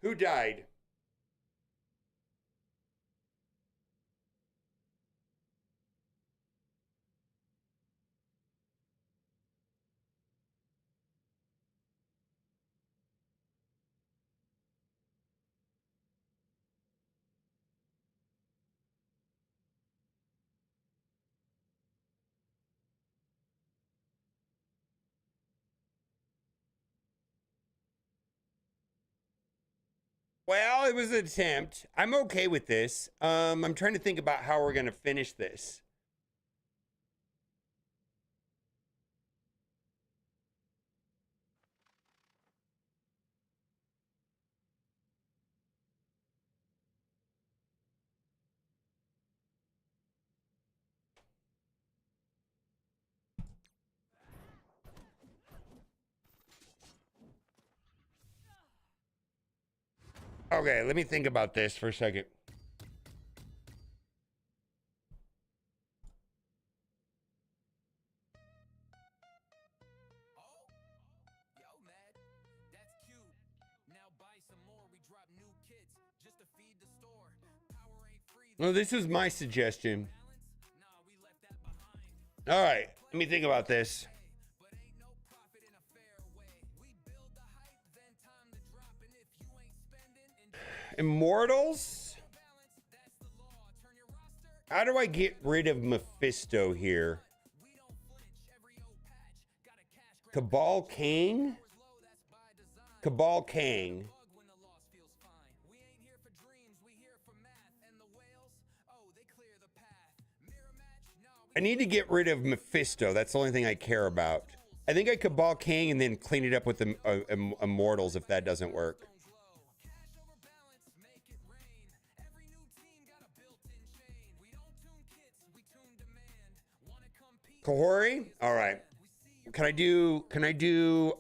Who died? Well, it was an attempt. I'm okay with this. I'm trying to think about how we're going to finish this. Okay, let me think about this for a second. Well, this is my suggestion. All right, let me think about this. Immortals? How do I get rid of Mephisto here? Cabal King? Cabal King. I need to get rid of Mephisto. That's the only thing I care about. I think I Cabal King and then clean it up with the Immortals if that doesn't work. Kahori? All right. Can I do can I do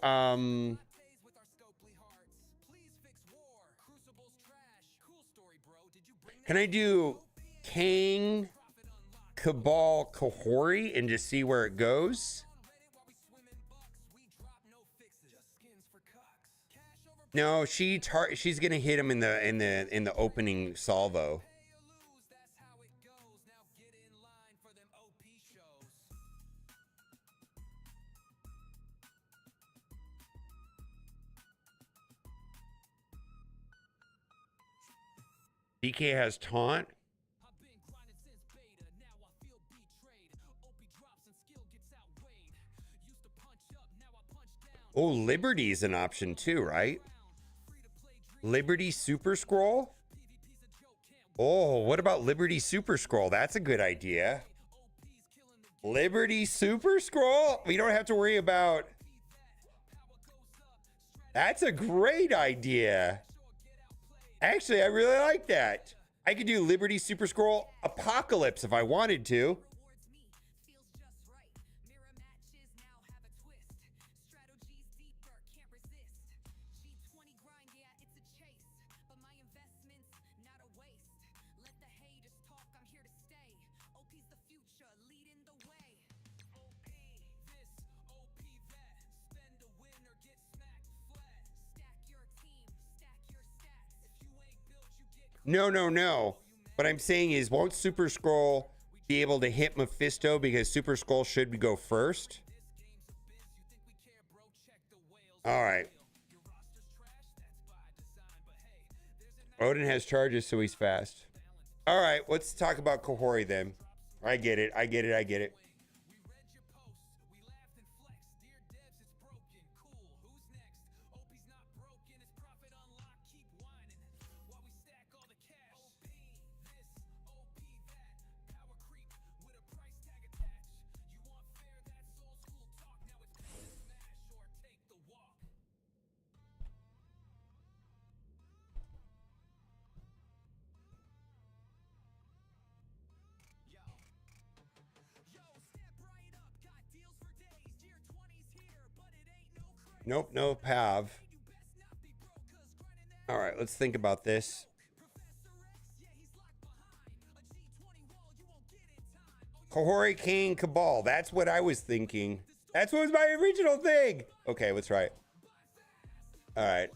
King Cabal Kahori and just see where it goes? No, she's gonna hit him in the opening salvo. DK has taunt. Oh, Liberty's an option too, right? Liberty Super Scroll? Oh, what about Liberty Super Scroll? That's a good idea. Liberty Super Scroll? We don't have to worry about... That's a great idea. Actually, I really like that. I could do Liberty Super Scroll Apocalypse if I wanted to. No, no, no. What I'm saying is, won't Super Skrull be able to hit Mephisto because Super Skrull should go first? All right. Odin has charges, so he's fast. All right, let's talk about Kahori then. I get it. I get it. I get it. Nope, no Pav. All right, let's think about this. Kahori King Cabal. That's what I was thinking. That's what was my original thing. Okay, let's try it. All right.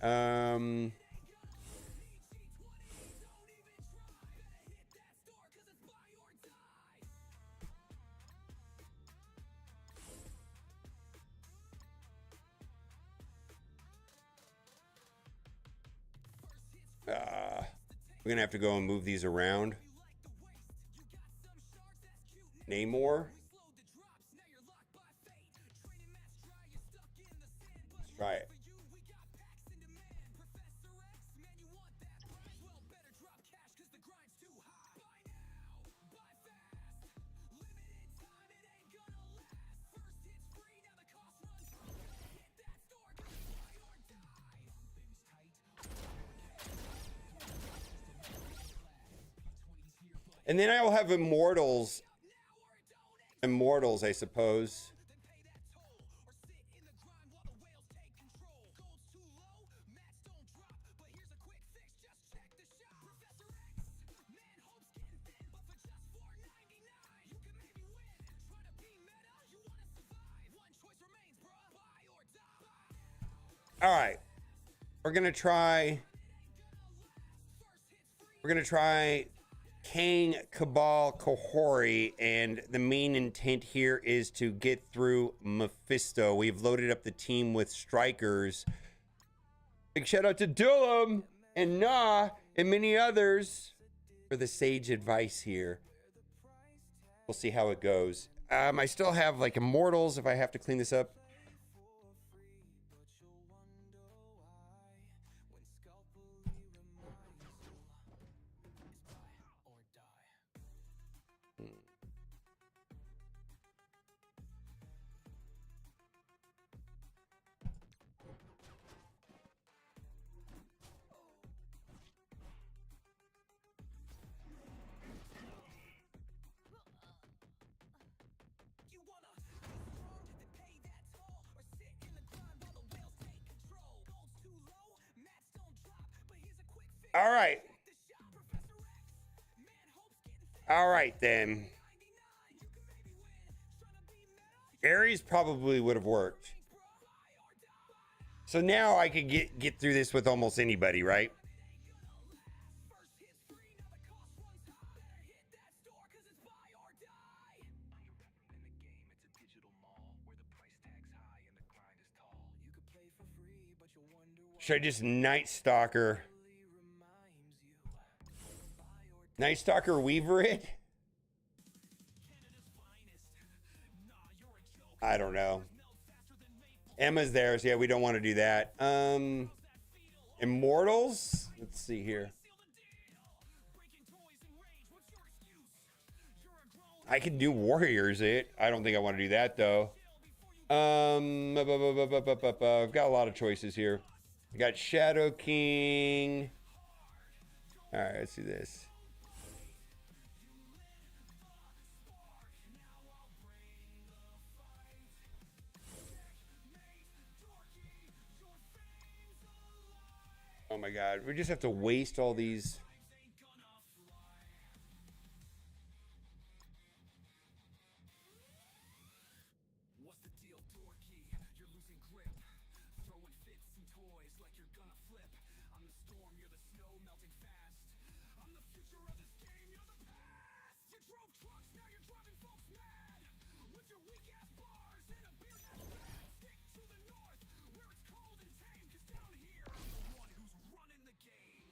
We're gonna have to go and move these around. Namor. Let's try it. And then I will have Immortals. Immortals, I suppose. All right. We're going to try Kang, Cabal, Kahori, and the main intent here is to get through Mephisto. We've loaded up the team with strikers. Big shout out to Dulum and Nah and many others for the sage advice here. We'll see how it goes. I still have like Immortals if I have to clean this up. All right. All right, then. Ares probably would have worked. So now I could get through this with almost anybody, right? Should I just Night Stalker? Night Stalker Weaver it? I don't know. Emma's there, so yeah, we don't want to do that. Immortals? Let's see here. I can do Warriors it. I don't think I want to do that though. I've got a lot of choices here. I got Shadow King. All right, let's do this. Oh my God, we just have to waste all these. drove trucks, now you're driving folks mad. With your weak ass bars and a beard that's bad. Stick to the north, where it's cold and tame. Cause down here, I'm the one who's running the game.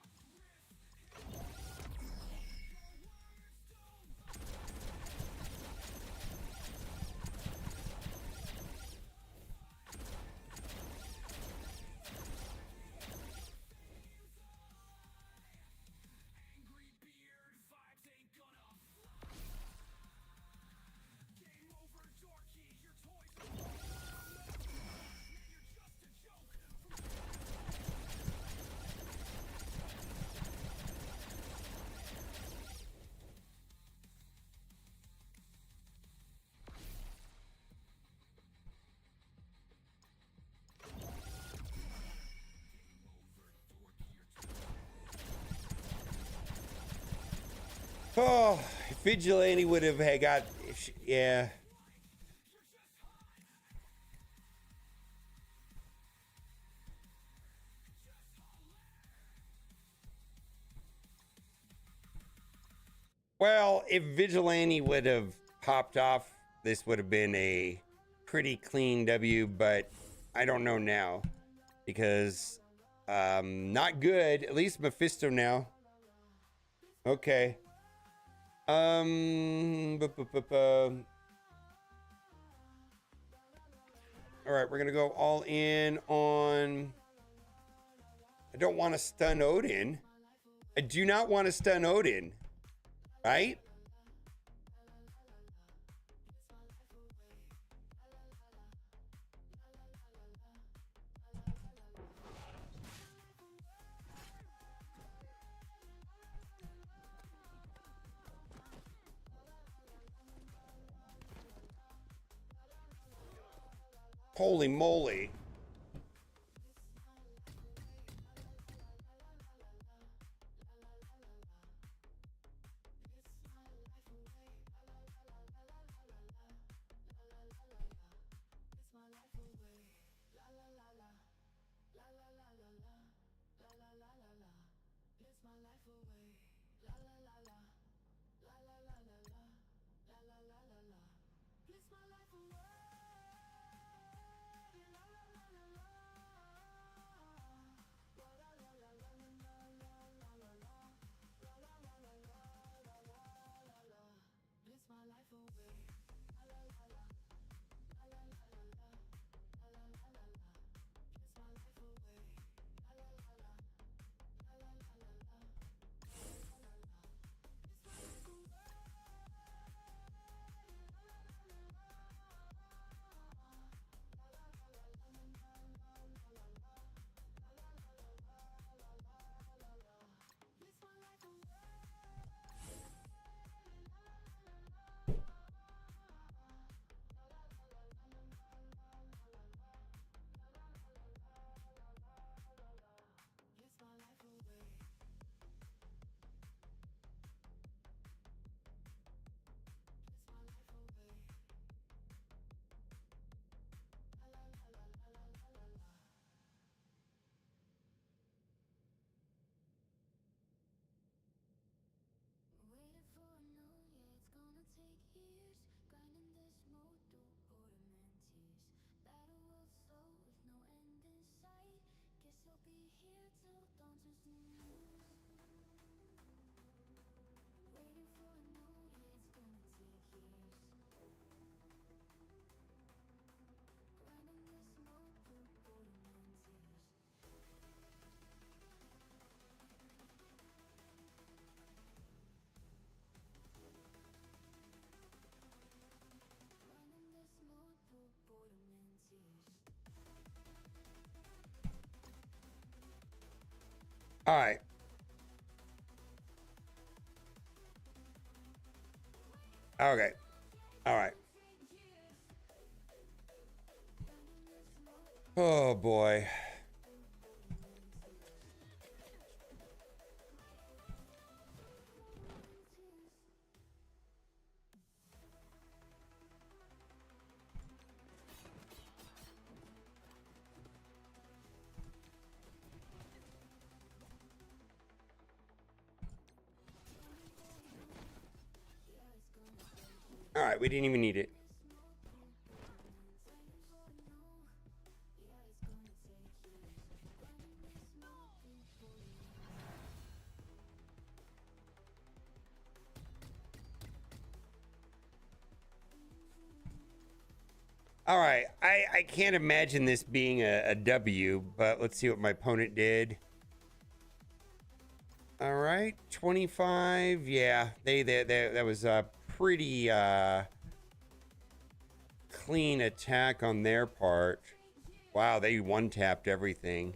Angry beard vibes ain't gonna fly. Game over, dorky. Your toys are man, you're just a joke. Oh, Vigilante would have had got, yeah. Well, if Vigilante would have popped off, this would have been a pretty clean W, but I don't know now because not good. At least Mephisto now. Okay. All right, we're gonna go all in on. I don't want to stun Odin. I do not want to stun Odin. Right? Holy moly. All right. Okay. All right. Oh boy. We didn't even need it. All right, I can't imagine this being a W, but let's see what my opponent did. All right, 25. Yeah, that was a pretty clean attack on their part. Wow, they one-tapped everything.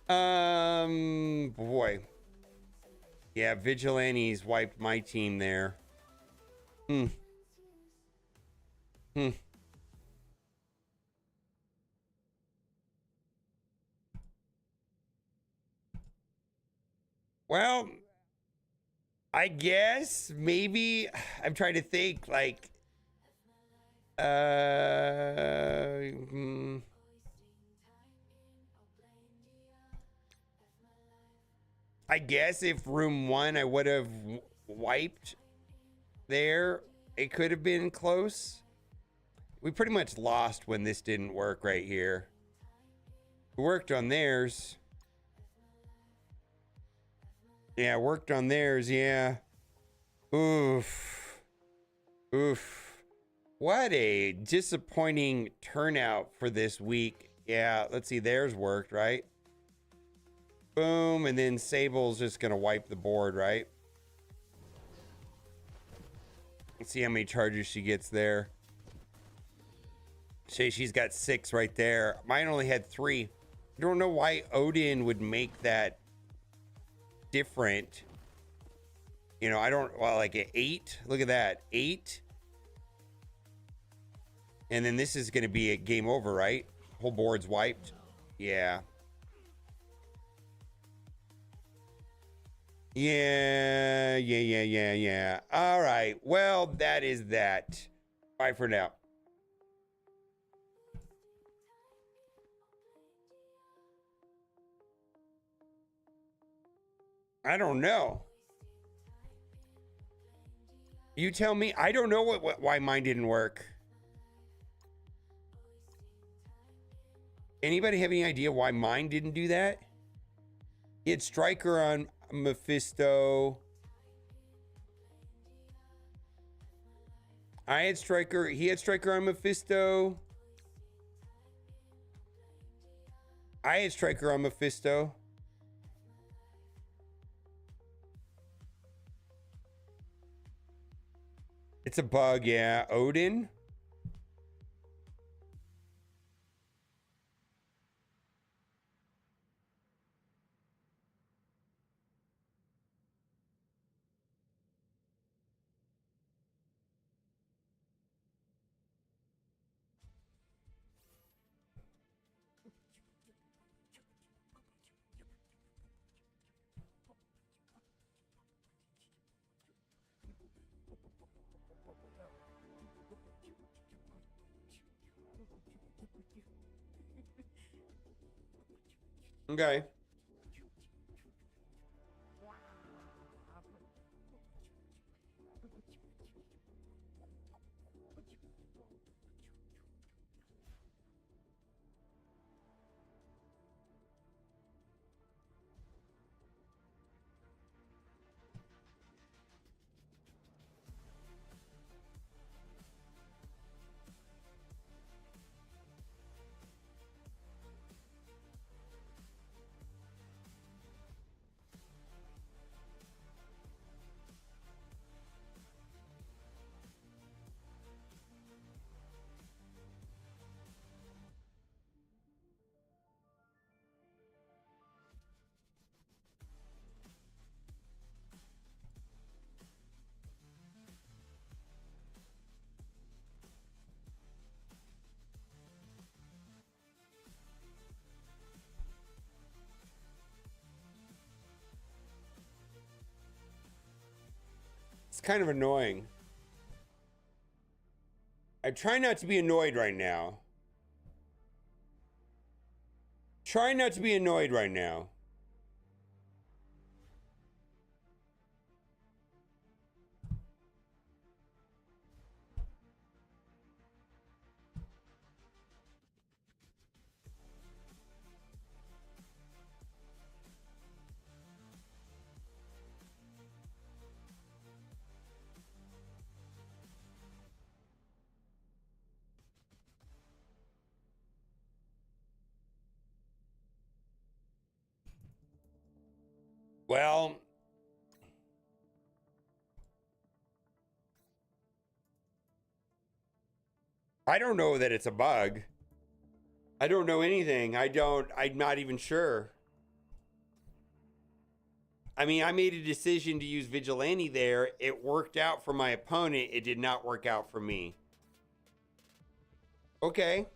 Boy. Yeah, Vigilantes wiped my team there. Hmm. Well, I guess maybe I'm trying to think like hmm. I guess if room 1 I would have wiped there, it could have been close. We pretty much lost when this didn't work right here. We worked on theirs. Yeah, worked on theirs, yeah. Oof. Oof. What a disappointing turnout for this week. Yeah, let's see, theirs worked, right? Boom, and then Sable's just gonna wipe the board, right? Let's see how many charges she gets there. Say she's got 6 right there. Mine only had 3. I don't know why Odin would make that different. You know, I don't, well, like an 8. Look at that, 8. And then this is going to be a game over, right? Whole board's wiped. Yeah. Yeah. All right. Well, that is that. Bye for now. I don't know. You tell me. I don't know why mine didn't work. Anybody have any idea why mine didn't do that? He had Striker on Mephisto. I had Striker. He had Striker on Mephisto. I had Striker on Mephisto. It's a bug, yeah. Odin. Okay. It's kind of annoying. I try not to be annoyed right now. Try not to be annoyed right now. Well, I don't know that it's a bug. I don't know anything. I'm not even sure. I mean, I made a decision to use Vigilante there. It worked out for my opponent. It did not work out for me. Okay.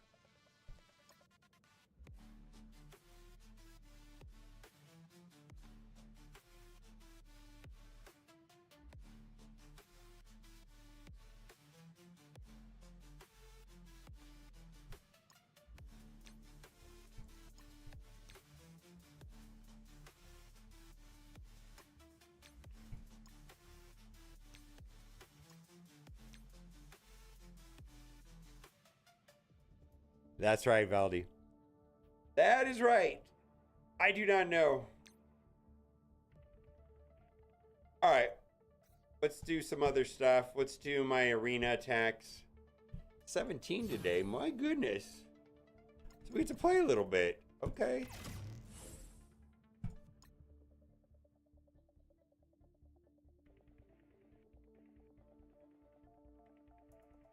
That's right, Valdi. That is right. I do not know. All right. Let's do some other stuff. Let's do my arena attacks. 17 today. My goodness. So we get to play a little bit. Okay.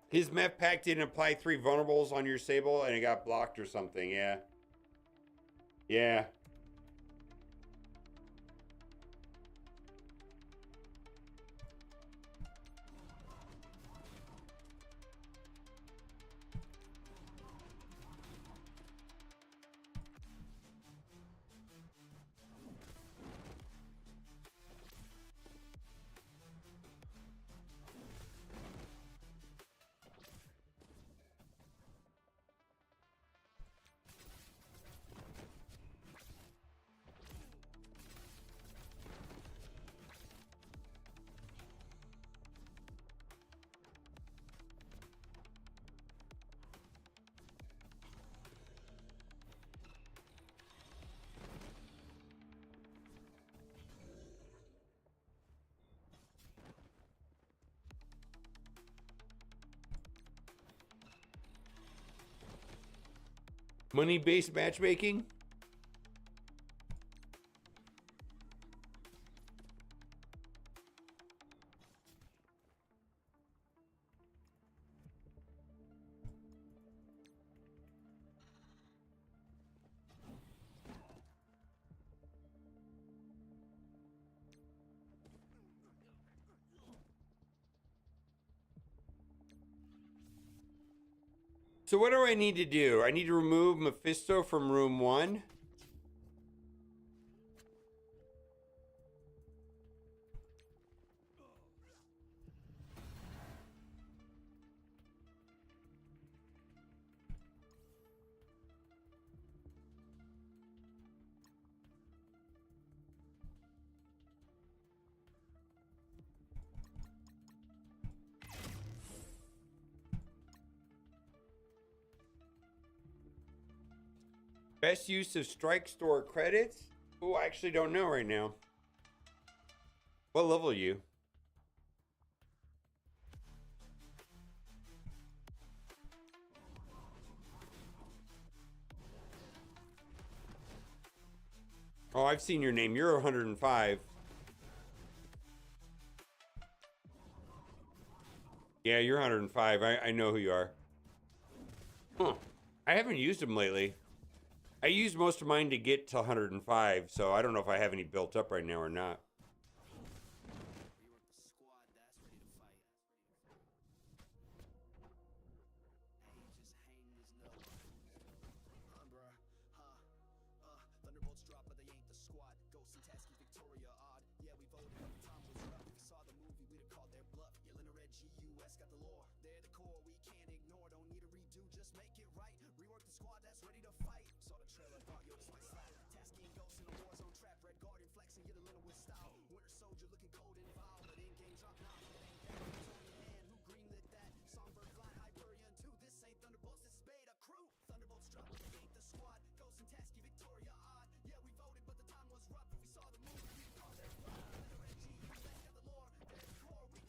His meth pack didn't apply 3 vulnerables on your Sable and it got blocked or something. Yeah. Yeah. Money-based matchmaking? So what do I need to do? I need to remove Mephisto from room 1. Best use of strike store credits? Oh, I actually don't know right now. What level are you? Oh, I've seen your name. You're 105. Yeah, you're 105. I know who you are. Huh. I haven't used them lately. I used most of mine to get to 105, so I don't know if I have any built up right now or not.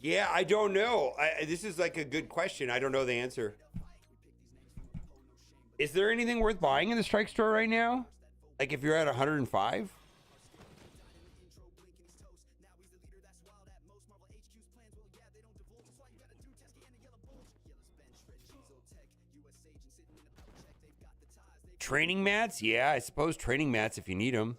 Yeah, I don't know. This is like a good question. I don't know the answer. Is there anything worth buying in the strike store right now? Like if you're at 105? Training mats? Yeah, I suppose training mats if you need them.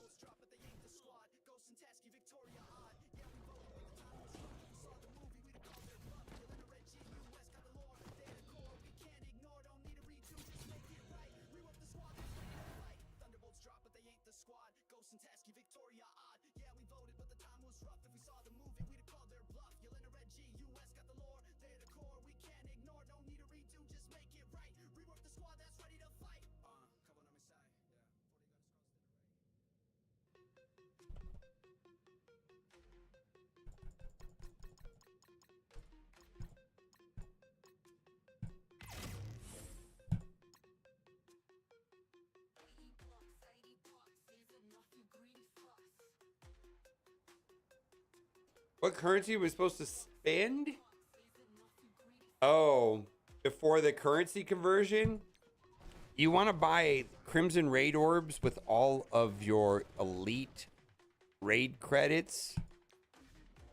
What currency was supposed to spend? Oh, before the currency conversion? You want to buy Crimson Raid Orbs with all of your elite raid credits.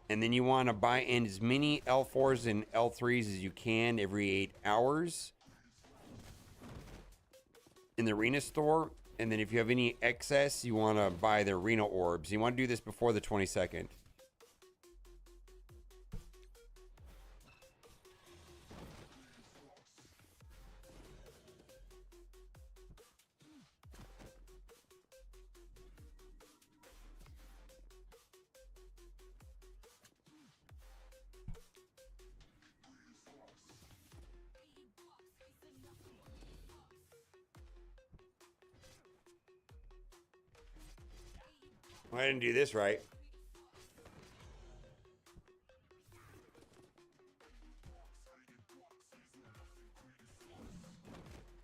And then you want to buy in as many L4s and L3s as you can every 8 hours in the arena store. And then if you have any excess, you want to buy the arena orbs. You want to do this before the 22nd. I didn't do this right.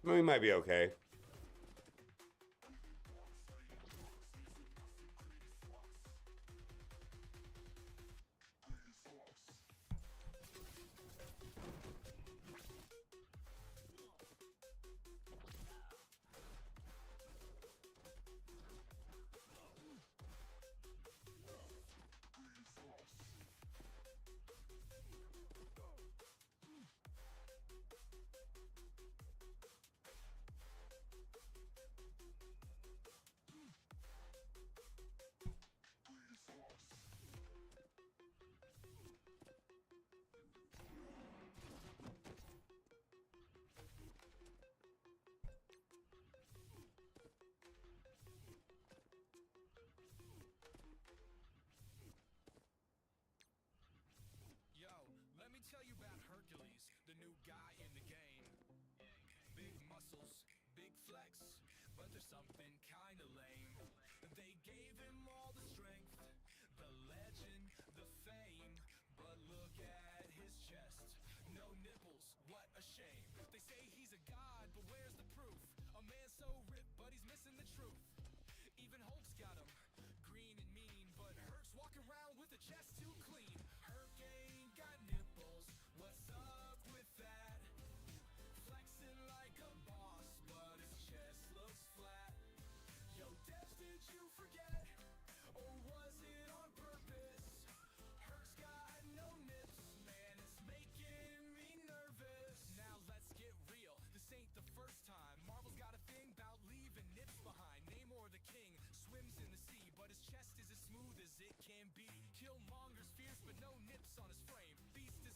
We might be okay.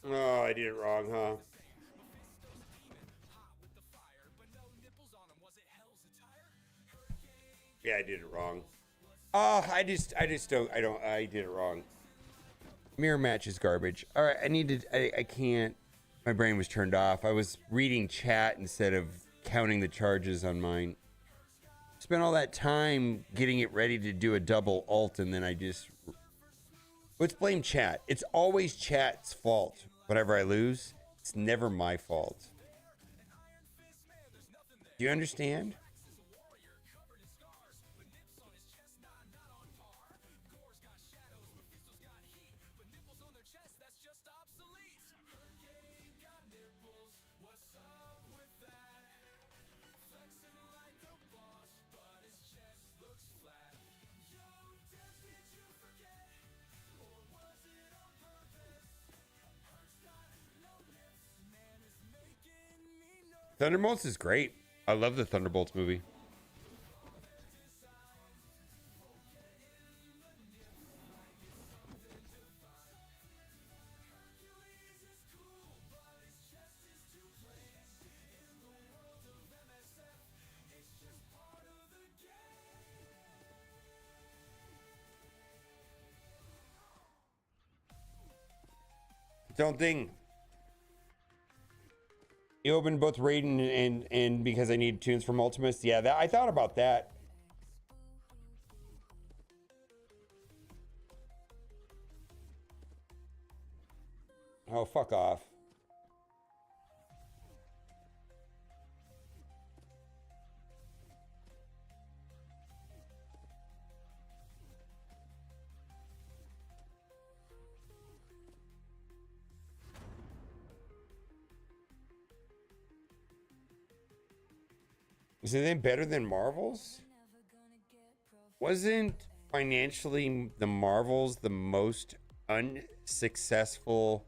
Oh, I did it wrong, huh? Yeah, I did it wrong. Oh, I did it wrong. Mirror match is garbage. All right, I can't. My brain was turned off. I was reading chat instead of counting the charges on mine. Spent all that time getting it ready to do a double alt, and then let's blame chat. It's always chat's fault. Whenever I lose, it's never my fault. Do you understand? Thunderbolts is great. I love the Thunderbolts movie. Don't think. You opened both Raiden and because I need tunes from Ultimus. Yeah, that I thought about that. Oh, fuck off. Is anything better than Marvel's? Wasn't financially the Marvels the most unsuccessful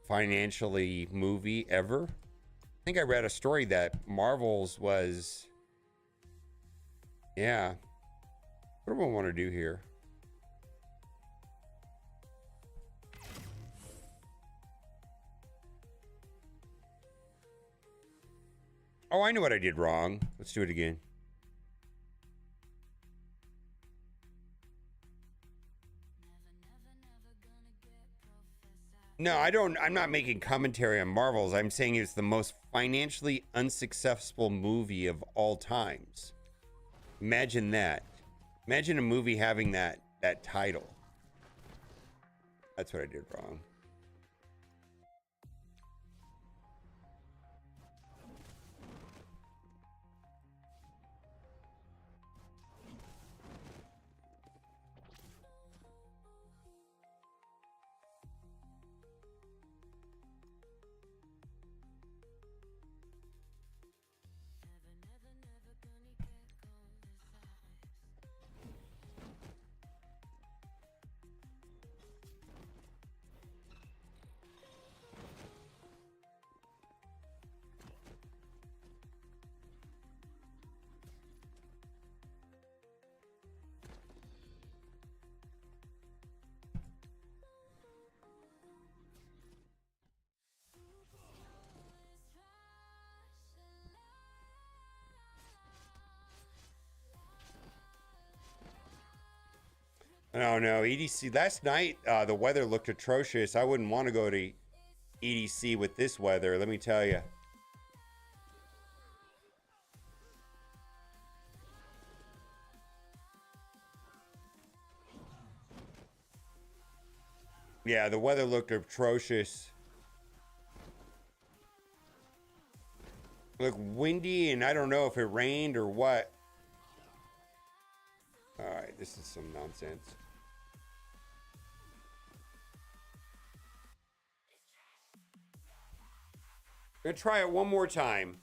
financially movie ever? I think I read a story that Marvel's was, yeah. What do I want to do here? Oh, I know what I did wrong. Let's do it again. No, I don't. I'm not making commentary on Marvels. I'm saying it's the most financially unsuccessful movie of all times. Imagine that. Imagine a movie having that title. That's what I did wrong. Oh no, EDC last night the weather looked atrocious. I wouldn't want to go to EDC with this weather, let me tell you. Yeah, the weather looked atrocious. Looked windy and I don't know if it rained or what. All right, this is some nonsense. I'm gonna try it one more time.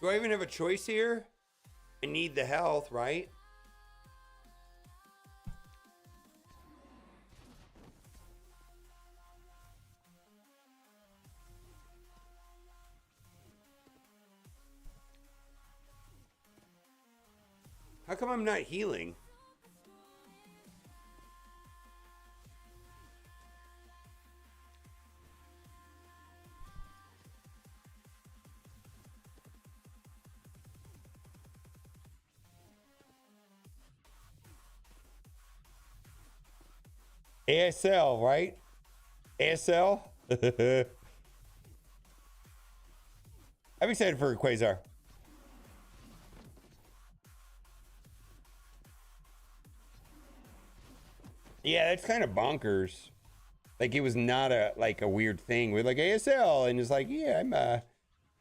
Do I even have a choice here? I need the health, right? How come I'm not healing? ASL, right? ASL? I'm excited for Quasar. Yeah, that's kind of bonkers. Like it was not a weird thing. We're like ASL, and it's like, yeah, I'm a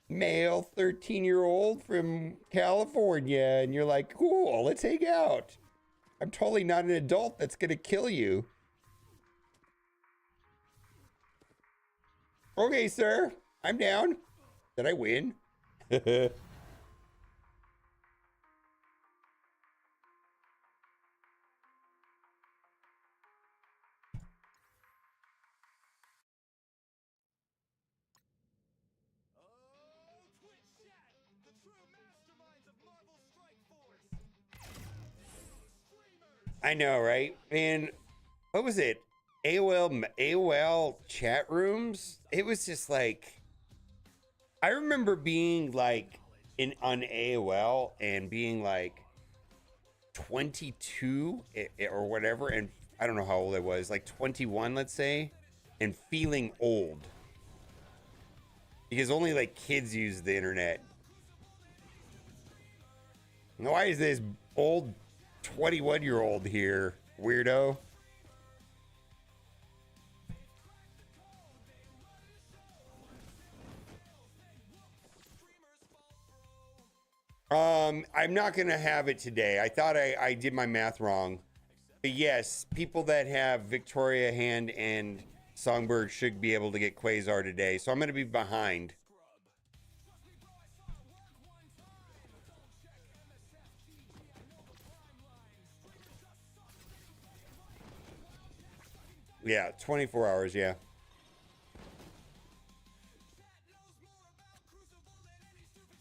male 13-year-old from California, and you're like, cool, let's hang out. I'm totally not an adult that's gonna kill you. Okay, sir, I'm down. Did I win? I know, right? And what was it? AOL chat rooms. It was just like I remember being like in on AOL and being like 22 or whatever, and I don't know how old I was, like 21, let's say, and feeling old because only like kids use the internet. Why is this old 21-year-old here, weirdo? I'm not gonna have it today. I thought I did my math wrong. But yes, people that have Victoria Hand and Songbird should be able to get Quasar today. So I'm gonna be behind. Yeah, 24 hours, yeah.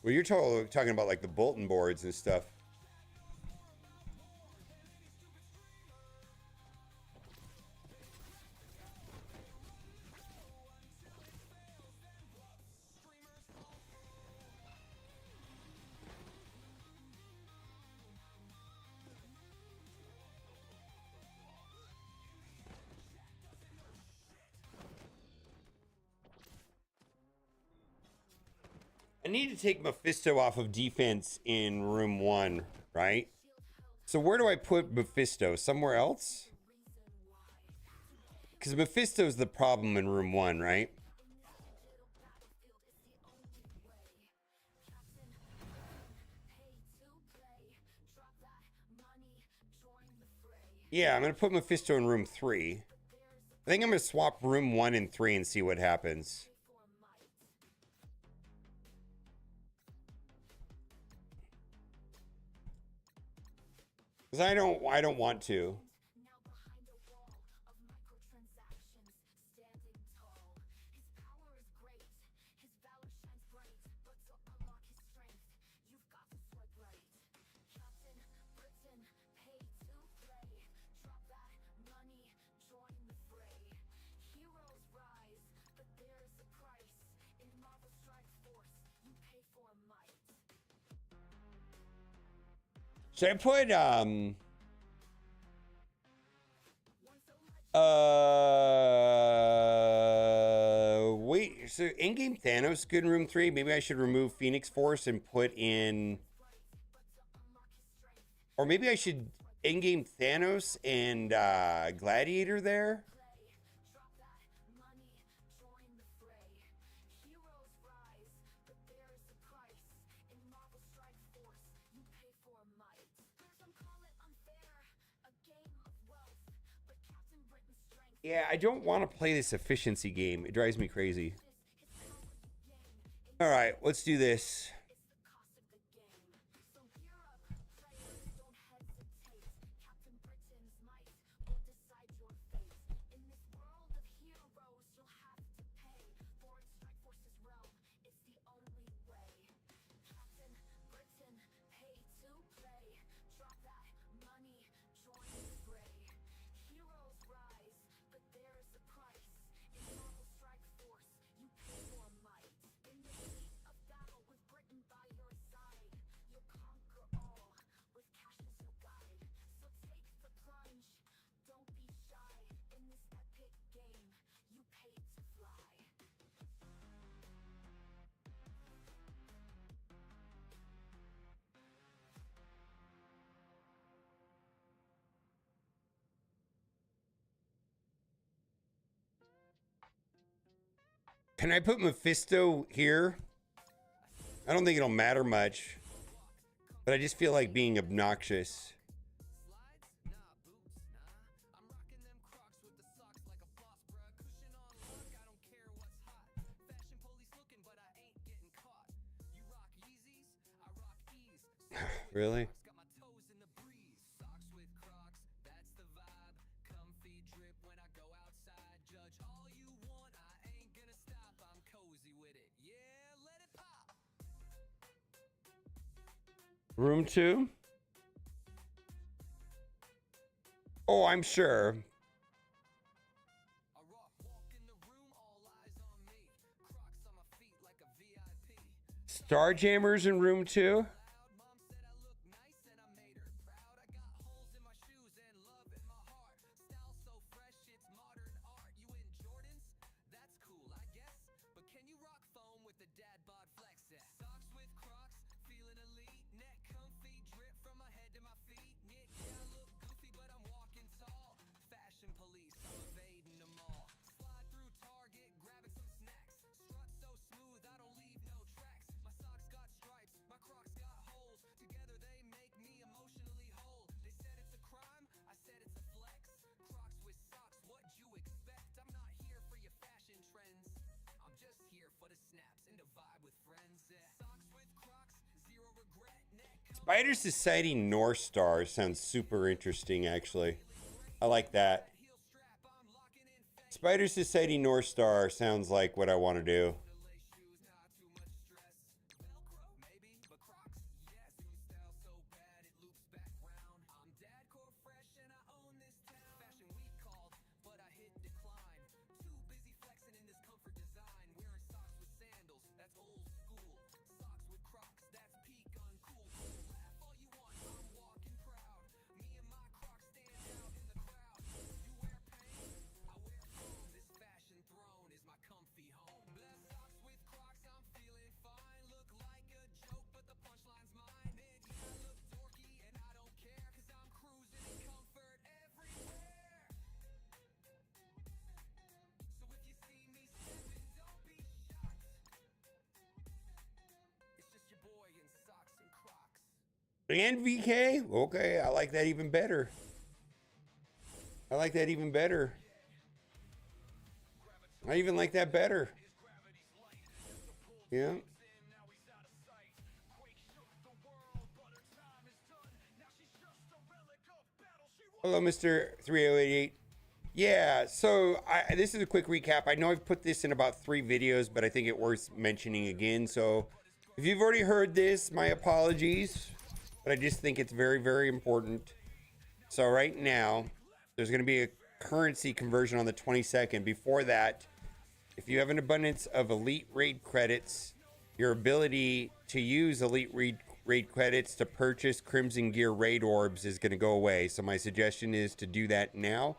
Well, you're talking about like the bulletin boards and stuff. I need to take Mephisto off of defense in room 1, right? So where do I put Mephisto? Somewhere else? Because Mephisto's the problem in room 1, right? Yeah, I'm going to put Mephisto in room 3. I think I'm going to swap room 1 and 3 and see what happens. Because I don't want to. Should I put wait, so in-game Thanos good in room 3? Maybe I should remove Phoenix Force and put in, or maybe I should in-game Thanos and Gladiator there. Yeah, I don't want to play this efficiency game. It drives me crazy. All right, let's do this. Can I put Mephisto here? I don't think it'll matter much, but I just feel like being obnoxious. Really? Room 2? Oh, I'm sure. Starjammers in room 2. Spider Society North Star sounds super interesting, actually. I like that. Spider Society North Star sounds like what I want to do. And VK? Okay, I like that even better. I like that even better. I even like that better. Yeah. Hello, Mr. 3088. Yeah, so this is a quick recap. I know I've put this in about 3 videos, but I think it worth mentioning again. So if you've already heard this, my apologies, but I just think it's very, very important. So right now, there's going to be a currency conversion on the 22nd. Before that, if you have an abundance of elite raid credits, your ability to use elite raid credits to purchase Crimson Gear raid orbs is going to go away. So my suggestion is to do that now.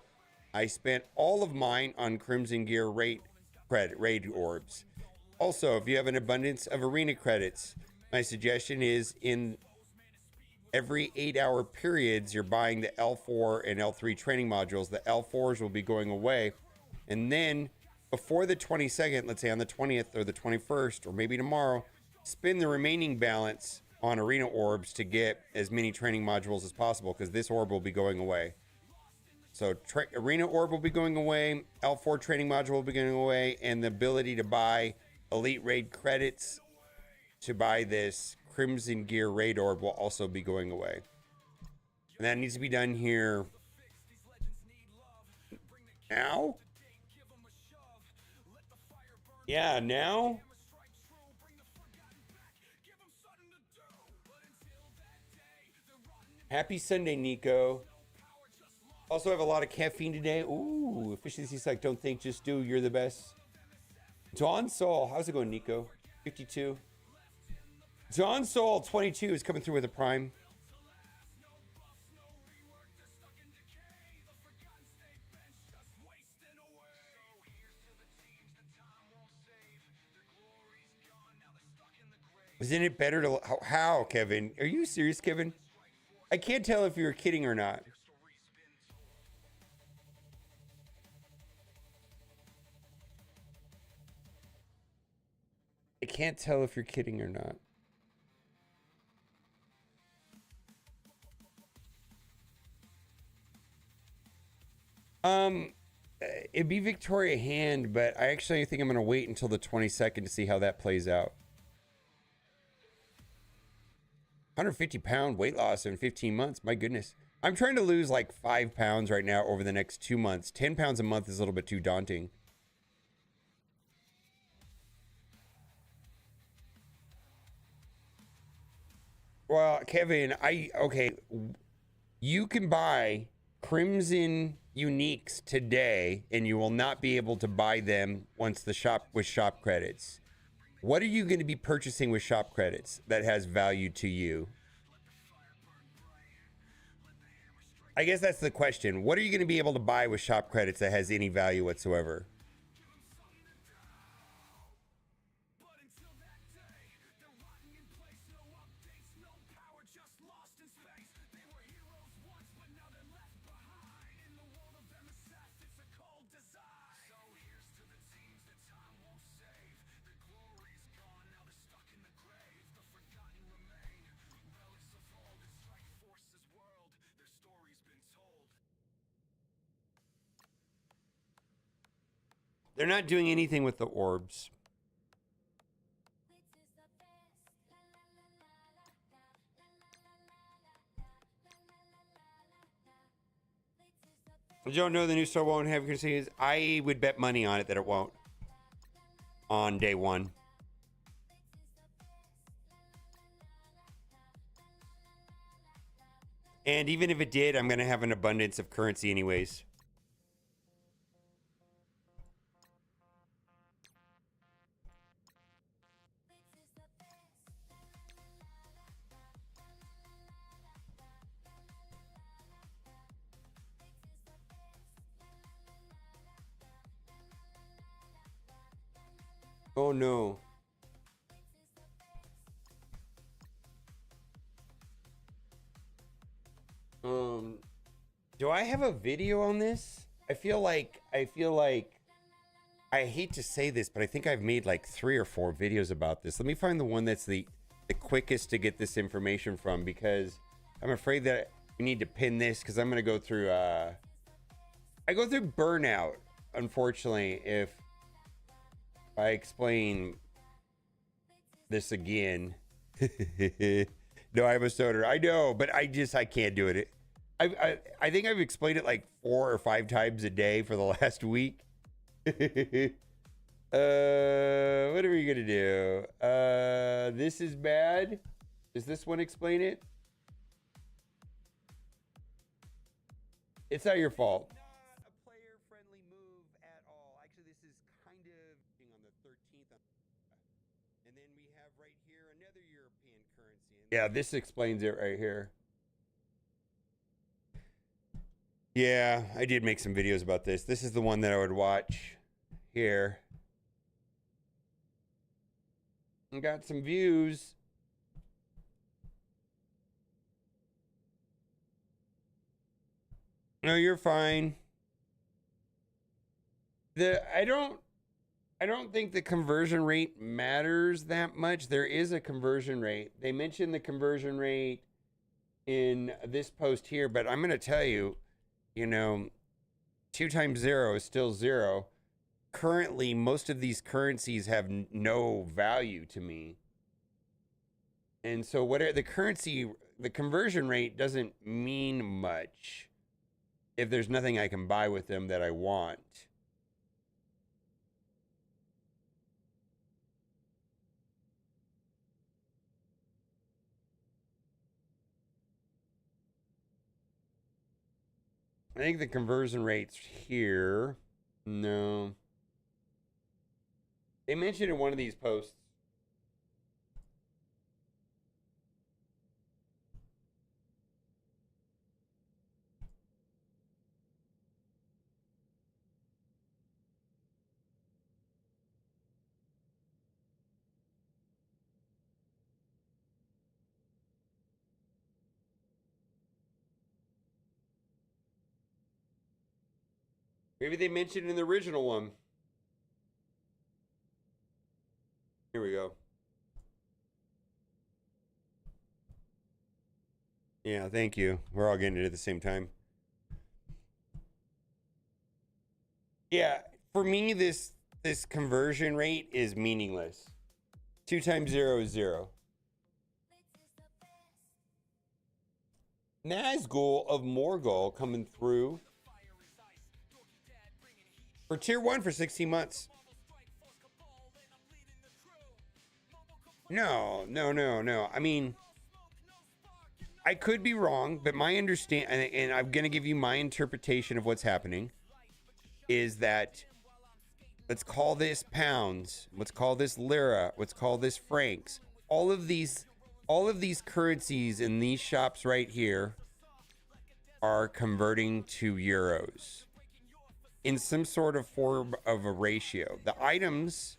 I spent all of mine on Crimson Gear raid orbs. Also, if you have an abundance of arena credits, my suggestion is in every 8-hour periods, you're buying the L4 and L3 training modules. The L4s will be going away. And then before the 22nd, let's say on the 20th or the 21st, or maybe tomorrow, spend the remaining balance on arena orbs to get as many training modules as possible, because this orb will be going away. So arena orb will be going away, L4 training module will be going away, and the ability to buy elite raid credits to buy this Crimson Gear raid orb will also be going away. And that needs to be done here now. Yeah, now. Happy Sunday, Nico. Also have a lot of caffeine today. Ooh, efficiency's like, don't think, just do. You're the best. Dawn Soul, how's it going, Nico? 52. Dawn Soul 22 is coming through with a prime. Isn't it better to... How, Kevin? Are you serious, Kevin? I can't tell if you're kidding or not. I can't tell if you're kidding or not. It'd be Victoria Hand, but I actually think I'm going to wait until the 22nd to see how that plays out. 150-pound weight loss in 15 months. My goodness. I'm trying to lose like 5 pounds right now over the next 2 months. 10 pounds a month is a little bit too daunting. Well, Kevin, okay. You can buy Crimson Uniques today, and you will not be able to buy them once the shop with shop credits. What are you going to be purchasing with shop credits that has value to you? I guess that's the question. What are you going to be able to buy with shop credits that has any value whatsoever? They're not doing anything with the orbs. I don't know the new store won't have consistency. I would bet money on it that it won't on day one. And even if it did, I'm going to have an abundance of currency anyways. Oh no. Do I have a video on this? I feel like I hate to say this, but I think I've made like 3 or 4 videos about this. Let me find the one that's the quickest to get this information from, because I'm afraid that we need to pin this, because I'm going to go through I go through burnout, unfortunately, if I explain this again. No, I'm a stoner. I know, but I can't do it. I think I've explained it like 4 or 5 times a day for the last week. What are we gonna do? This is bad. Does this one explain it? It's not your fault. Not a player-friendly move at all. Actually, this is kind of on the 13th. And then we have right here another European currency. Yeah, this explains it right here. Yeah, I did make some videos about this. This is the one that I would watch here. I got some views. No, you're fine. I don't think the conversion rate matters that much. There is a conversion rate. They mentioned the conversion rate in this post here, but I'm going to tell you, you know, 2 times 0 is still 0. Currently, most of these currencies have no value to me. And so whatever the currency, the conversion rate doesn't mean much if there's nothing I can buy with them that I want. I think the conversion rate's here. No. They mentioned in one of these posts. Maybe they mentioned in the original one. Here we go. Yeah, thank you. We're all getting it at the same time. Yeah, for me, this conversion rate is meaningless. 2 times 0 is 0. Nazgul of Morgul coming through for tier 1 for 16 months. No. I mean, I could be wrong, but my understand, and I'm going to give you my interpretation of what's happening, is that let's call this pounds, let's call this lira, let's call this francs. All of these currencies in these shops right here are converting to euros in some sort of form of a ratio. The items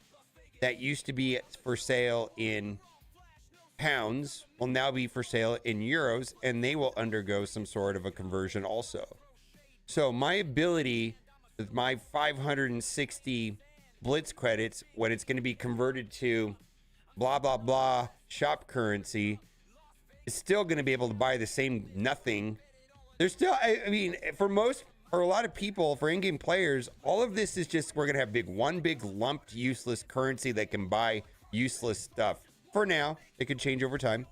that used to be for sale in pounds will now be for sale in euros, and they will undergo some sort of a conversion also. So my ability with my 560 blitz credits, when it's going to be converted to blah blah blah shop currency, is still going to be able to buy the same nothing. There's still, I mean, for a lot of people, for in-game players, all of this is just, we're going to have one big lumped useless currency that can buy useless stuff. For now, it could change over time.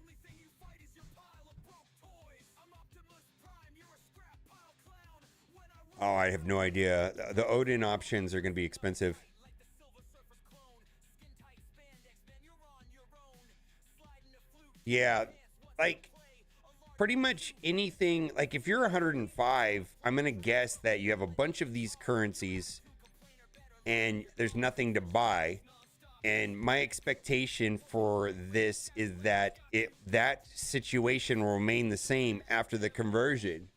Oh, I have no idea. The Odin options are going to be expensive. Yeah, like pretty much anything. Like if you're 105, I'm going to guess that you have a bunch of these currencies and there's nothing to buy. And my expectation for this is that that situation will remain the same after the conversion.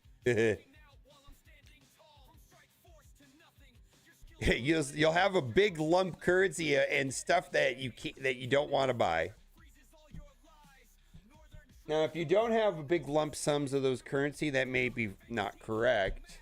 You'll have a big lump currency and stuff that you don't want to buy. Now, if you don't have a big lump sums of those currency, that may be not correct.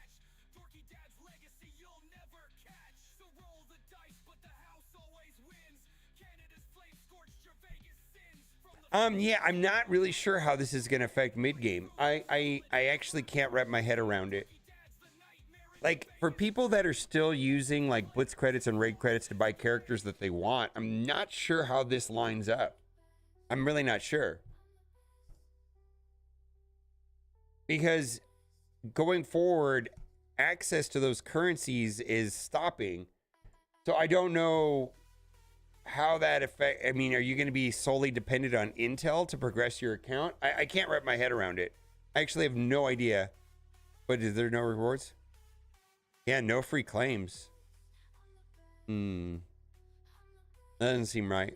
Yeah, I'm not really sure how this is going to affect mid-game. I actually can't wrap my head around it. Like, for people that are still using, like, blitz credits and raid credits to buy characters that they want, I'm not sure how this lines up. I'm really not sure. Because going forward, access to those currencies is stopping. So I don't know how that affect. I mean, are you going to be solely dependent on intel to progress your account? I can't wrap my head around it. I actually have no idea. But is there no rewards? Yeah, no free claims. That doesn't seem right.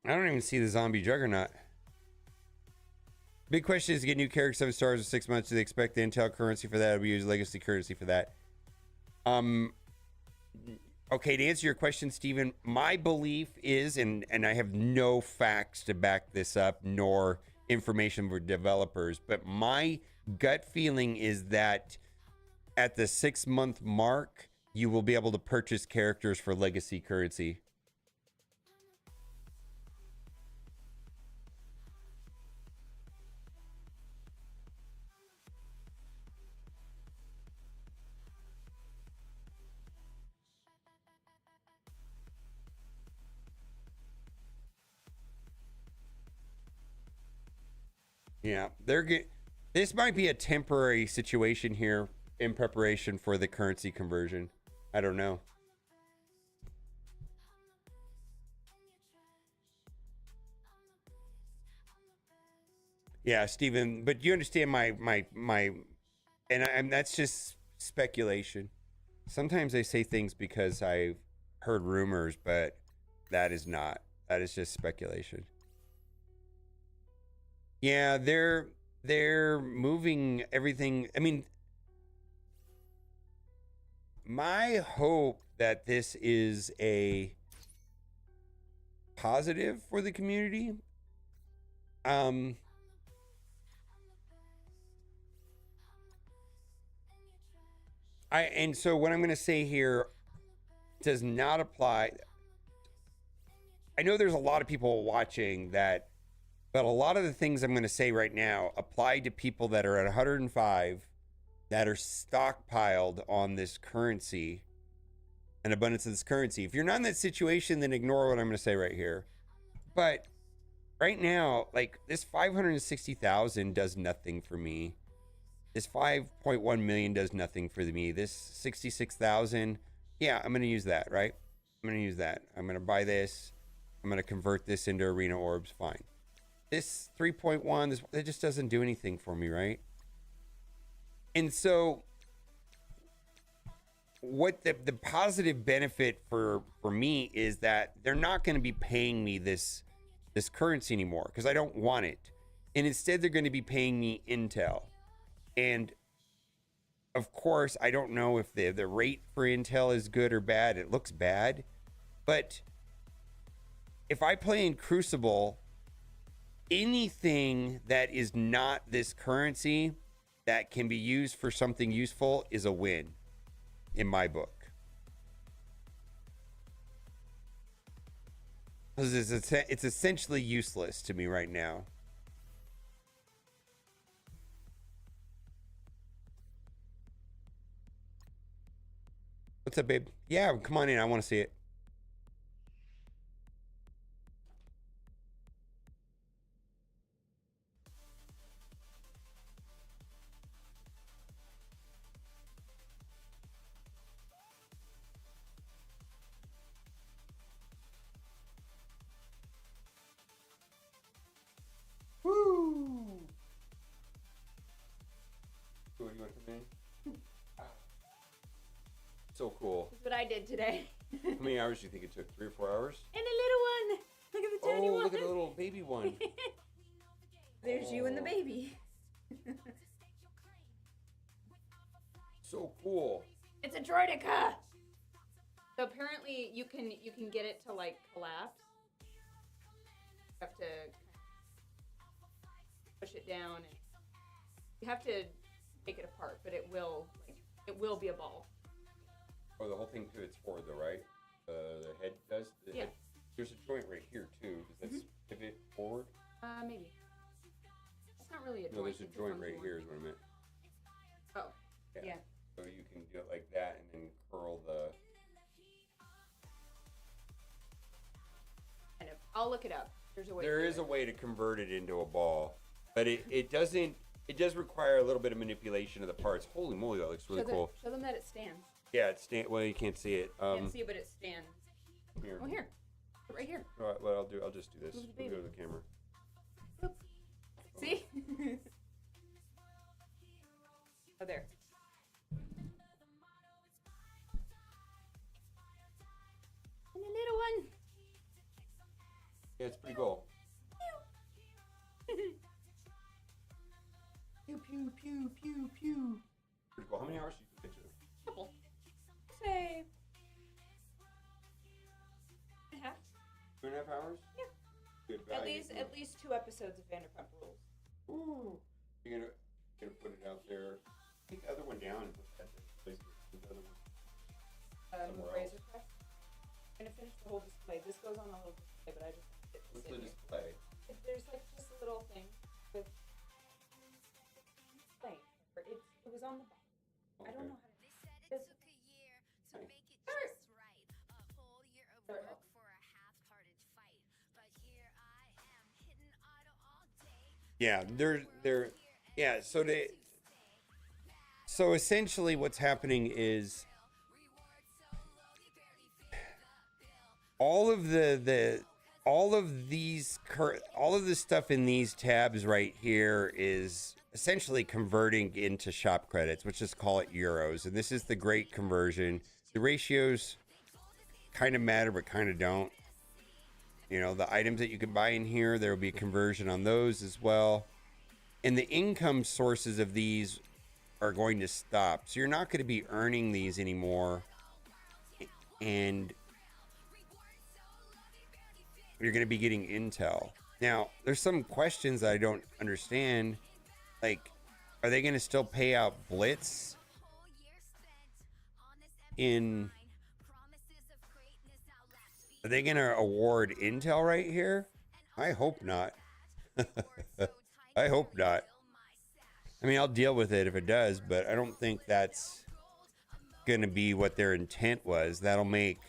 I don't even see the zombie juggernaut. Big question is, get new character 7 stars in 6 months. Do they expect the intel currency for that? Or we use legacy currency for that? Okay, to answer your question, Steven, my belief is, and I have no facts to back this up, nor information for developers, but my gut feeling is that at the 6-month mark, you will be able to purchase characters for legacy currency. Yeah, this might be a temporary situation here in preparation for the currency conversion. I don't know. Yeah, Steven, but you understand my and that's just speculation. Sometimes I say things because I've heard rumors, but that is not. That is just speculation. Yeah, they're moving everything. I mean, my hope that this is a positive for the community. And so what I'm going to say here does not apply. I know there's a lot of people watching that, but a lot of the things I'm going to say right now apply to people that are at 105 that are stockpiled on this currency, an abundance of this currency. If you're not in that situation, then ignore what I'm going to say right here. But right now, like this 560,000 does nothing for me. This 5.1 million does nothing for me. This 66,000, yeah, I'm going to use that, right? I'm going to use that. I'm going to buy this. I'm going to convert this into arena orbs. Fine. This 3.1, this, it just doesn't do anything for me, right? And so what the positive benefit for me is that they're not going to be paying me this currency anymore because I don't want it. And instead they're going to be paying me Intel. And of course, I don't know if the rate for Intel is good or bad. It looks bad. But if I play in Crucible, anything that is not this currency that can be used for something useful is a win in my book. Because it's essentially useless to me right now. What's up, babe? Yeah, come on in. I want to see it. Woo! Cool, you want to come in? So cool. That's what I did today. How many hours do you think it took? 3 or 4 hours? And a little one. Look at the tiny one. Oh, look at the little baby one. There's you and the baby. So cool. It's a droideka. So apparently you can get it to like collapse. You have to push it down and you have to take it apart, but it will be a ball. Oh, the whole thing pivots forward though, right? The head does? Yeah. There's a joint right here too. Does that pivot forward? Maybe. It's not really a joint. No, there's a joint right here is what I meant. Oh, yeah. So you can do it like that and then curl the... Kind of. I'll look it up. There's a way. There is a way to convert it into a ball, but it doesn't. It does require a little bit of manipulation of the parts. Holy moly, that looks really cool. Show them that it stands. Yeah, it stands. Well, you can't see it. Can't see it, but it stands. Here. Oh, here. Right here. All right, what I'll do, I'll just do this. Move the We'll go baby. to the camera. Boop. See? Oh, there. And a little one. Yeah, it's pretty cool. Pew pew pew pew pew. Pretty cool. How many hours do you picture? Couple. Say. 2.5. 2.5 hours? Yeah. Good At value. least 2 episodes of Vanderpump Rules. Ooh. You're gonna put it out there. Take the other one down and put that place. The other one. Somewhere Razor else. Crest. I'm gonna finish the whole display. This goes on a little display, but I just want it to What's sit the here. display? There's like just a little thing with display. It was on the bottom. I don't know how to. They said it took a year to make it just right. A whole year of work for a half-hearted fight. But here I am, hitting auto all day. Yeah, yeah, so essentially what's happening is all of all of this stuff in these tabs right here is essentially converting into shop credits, which just call it euros. And this is the great conversion. The ratios kind of matter, but kind of don't. You know, the items that you can buy in here, there will be a conversion on those as well. And the income sources of these are going to stop. So you're not going to be earning these anymore. And you're going to be getting Intel. Now, there's some questions that I don't understand. Like, are they going to still pay out Blitz in... Are they going to award Intel right here? I hope not. I hope not. I mean, I'll deal with it if it does, but I don't think that's going to be what their intent was. That'll make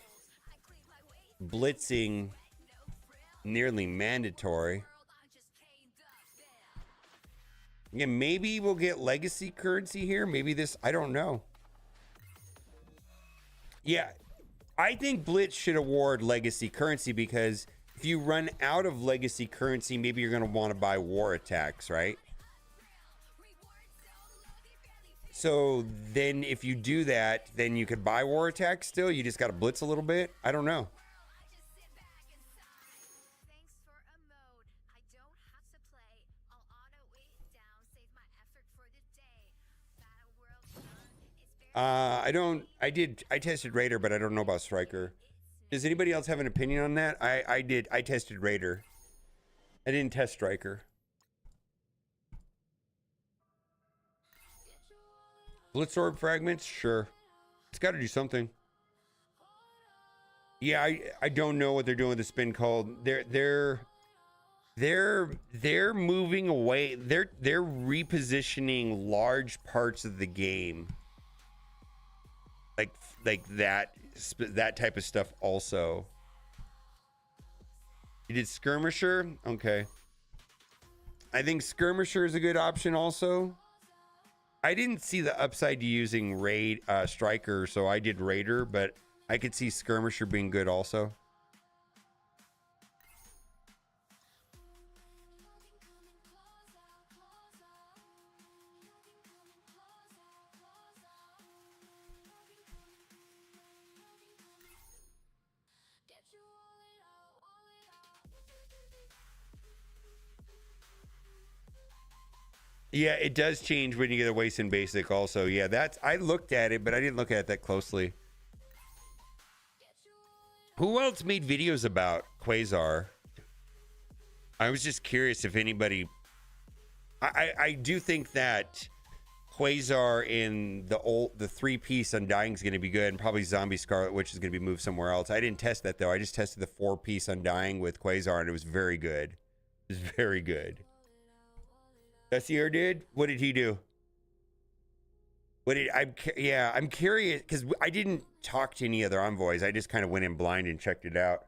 blitzing nearly mandatory. Again, maybe we'll get legacy currency here. Maybe this, I don't know. Yeah, I think Blitz should award legacy currency because if you run out of legacy currency, maybe you're going to want to buy war attacks, right? So then if you do that, then you could buy war attacks still. You just got to blitz a little bit. I don't know. I tested Raider, but I don't know about Striker. Does anybody else have an opinion on that? I tested Raider. I didn't test Striker. Blitz orb fragments? Sure. It's got to do something. Yeah, I don't know what they're doing with the spin called. They're moving away. They're repositioning large parts of the game. Like that type of stuff also. You did Skirmisher? Okay. I think Skirmisher is a good option also. I didn't see the upside to using Striker, so I did Raider, but I could see Skirmisher being good also. Yeah, it does change when you get a waste in basic also. Yeah, I looked at it, but I didn't look at it that closely. Who else made videos about QUASAR? I was just curious if anybody... I do think that QUASAR in the 3-piece Undying is going to be good, and probably Zombie Scarlet Witch is going to be moved somewhere else. I didn't test that, though. I just tested the 4-piece Undying with QUASAR, and it was very good. It was very good. Bessier did? What did he do? I'm curious because I didn't talk to any other envoys. I just kind of went in blind and checked it out.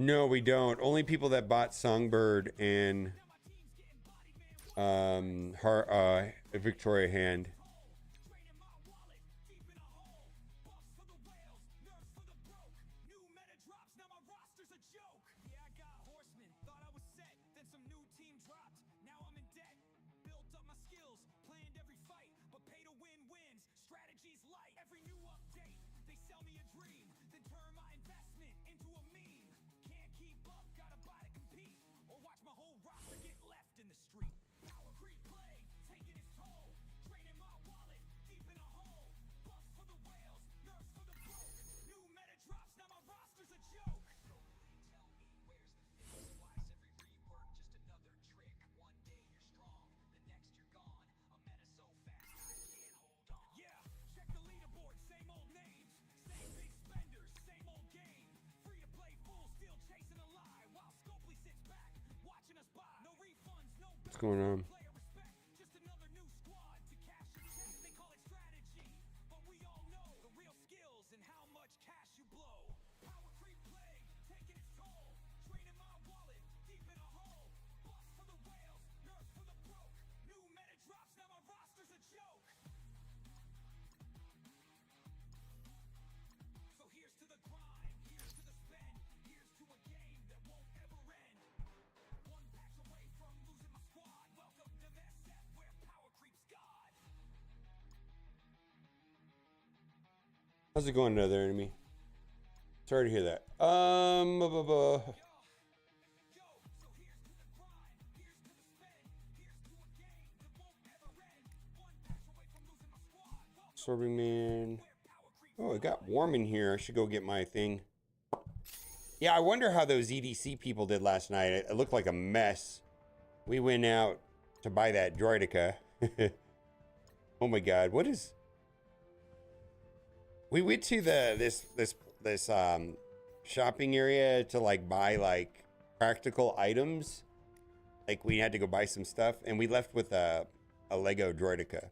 No, we don't. Only people that bought Songbird and Victoria Hand. What's going on? How's it going, another enemy? Sorry to hear that. Absorbing Man. Oh, it got warm in here. I should go get my thing. Yeah, I wonder how those EDC people did last night. It looked like a mess. We went out to buy that Droidica. Oh my god, what is... We went to this shopping area to like buy like practical items. Like we had to go buy some stuff, and we left with a Lego Droideka.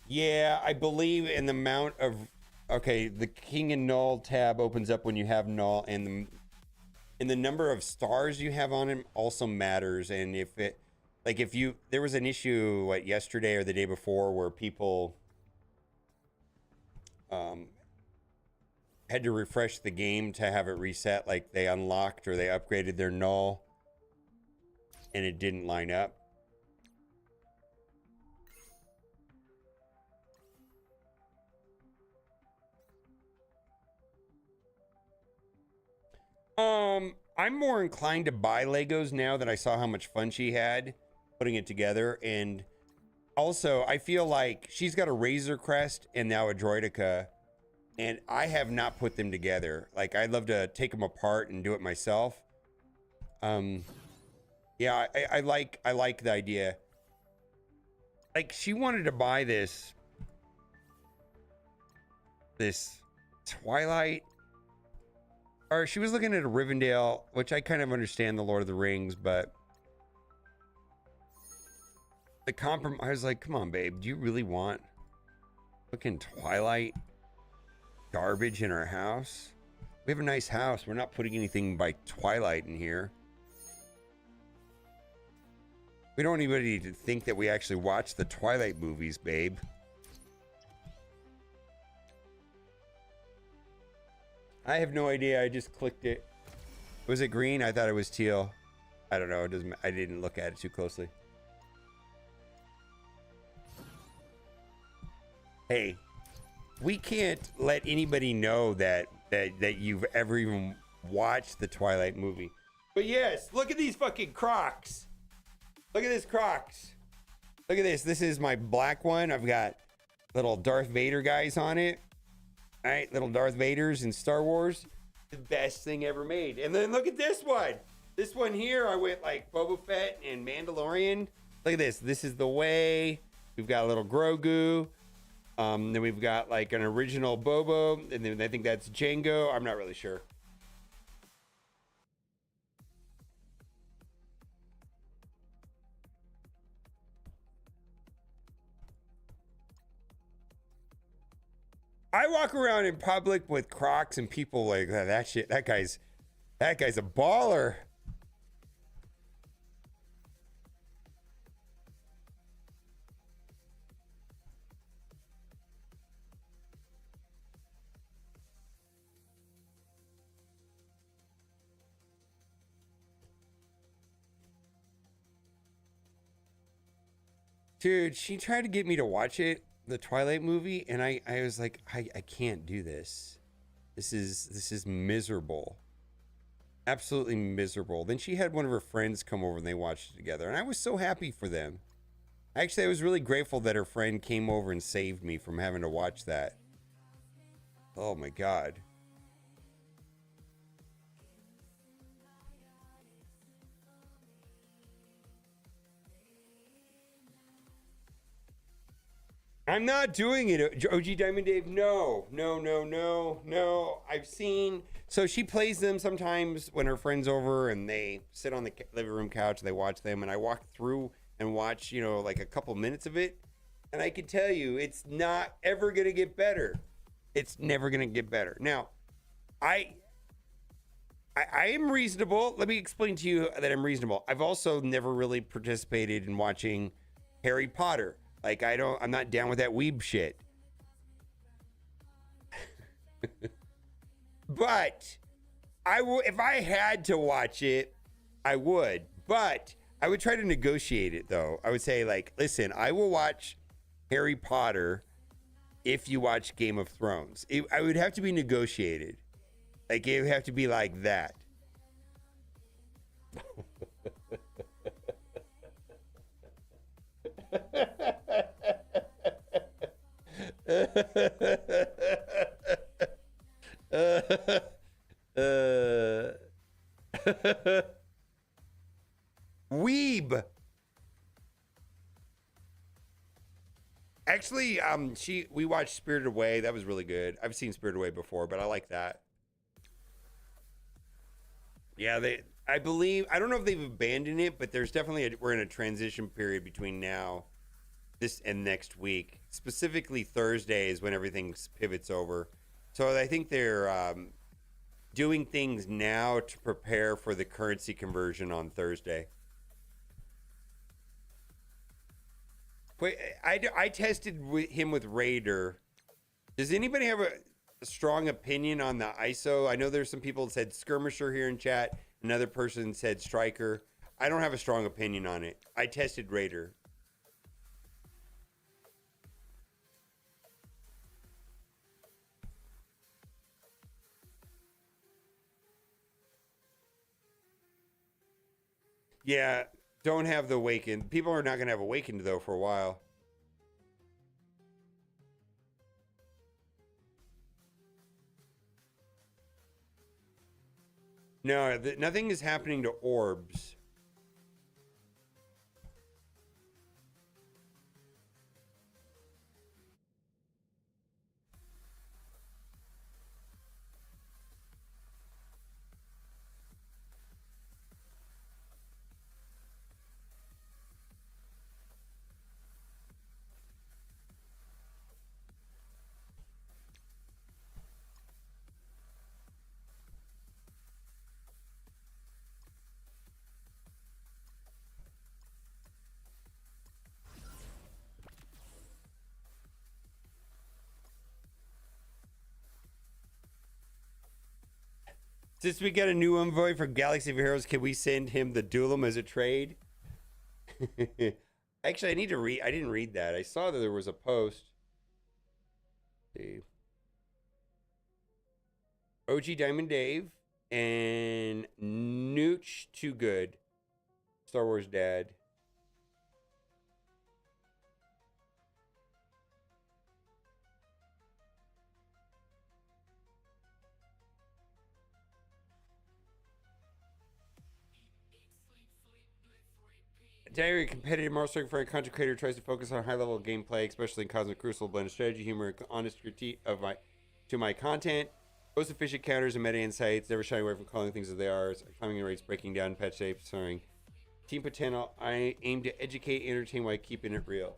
Yeah, I believe in the amount of, okay, the King and Null tab opens up when you have Null, and the number of stars you have on him also matters. And if it, like if you, there was an issue what yesterday or the day before where people had to refresh the game to have it reset, like they unlocked or they upgraded their Null and it didn't line up. I'm more inclined to buy Legos now that I saw how much fun she had putting it together. And also, I feel like she's got a Razor Crest and now a Droideka, and I have not put them together. Like, I'd love to take them apart and do it myself. Yeah, I like the idea. Like, she wanted to buy this Twilight, or she was looking at a Rivendell, which I kind of understand the Lord of the Rings, but the compromise, I was like, come on, babe, do you really want fucking Twilight garbage in our house? We have a nice house. We're not putting anything by Twilight in here. We don't want anybody to think that we actually watch the Twilight movies, babe. I have no idea. I just clicked it. Was it green? I thought it was teal. I don't know. It doesn't. I didn't look at it too closely. Hey, we can't let anybody know that you've ever even watched the Twilight movie. But yes, look at these fucking Crocs. Look at this Crocs. Look at this. This is my black one. I've got little Darth Vader guys on it. All right, little Darth Vaders in Star Wars. The best thing ever made. And then look at this one. This one here, I went like Boba Fett and Mandalorian. Look at this. This is the way. We've got a little Grogu. Then we've got like an original Bobo. And then I think that's Jango. I'm not really sure. I walk around in public with Crocs and people like that shit. That guy's a baller. Dude, she tried to get me to watch it, the Twilight movie, and I was like, I can't do this. This is miserable. Absolutely miserable. Then she had one of her friends come over and they watched it together, and I was so happy for them. Actually, I was really grateful that her friend came over and saved me from having to watch that. Oh my God. I'm not doing it. OG Diamond Dave, no. I've seen, so she plays them sometimes when her friend's over and they sit on the living room couch and they watch them, and I walk through and watch, you know, like a couple minutes of it, and I can tell you it's not ever going to get better. It's never going to get better. Now, I am reasonable. Let me explain to you that I'm reasonable. I've also never really participated in watching Harry Potter. Like, I'm not down with that weeb shit. But I will, if I had to watch it, I would. But I would try to negotiate it, though. I would say, like, listen, I will watch Harry Potter if you watch Game of Thrones. I would have to be negotiated. Like, it would have to be like that. Weeb. Actually, we watched Spirited Away. That was really good. I've seen Spirited Away before, but I like that. Yeah, I believe, I don't know if they've abandoned it, but there's definitely we're in a transition period between now, this and next week. Specifically Thursday is when everything pivots over. So I think they're doing things now to prepare for the currency conversion on Thursday. Wait, I tested him with Raider. Does anybody have a strong opinion on the ISO? I know there's some people that said skirmisher here in chat. Another person said striker. I don't have a strong opinion on it. I tested Raider. Yeah, don't have the Awakened. People are not going to have Awakened, though, for a while. No, nothing is happening to orbs. Since we got a new envoy for Galaxy of Heroes, can we send him the Duelim as a trade? Actually, I need to read. I didn't read that. I saw that there was a post. Let's see. OG Diamond Dave and Nooch Too Good. Star Wars Dad. Diary, competitive Marvel Strike for a content creator tries to focus on high-level gameplay, especially in Cosmic Crucible, blend of strategy, humor, and honest critique of my content. Most efficient counters and meta insights, never shying away from calling things as they are, climbing rates, breaking down patch shapes, sorry. Team potential, I aim to educate, entertain while keeping it real.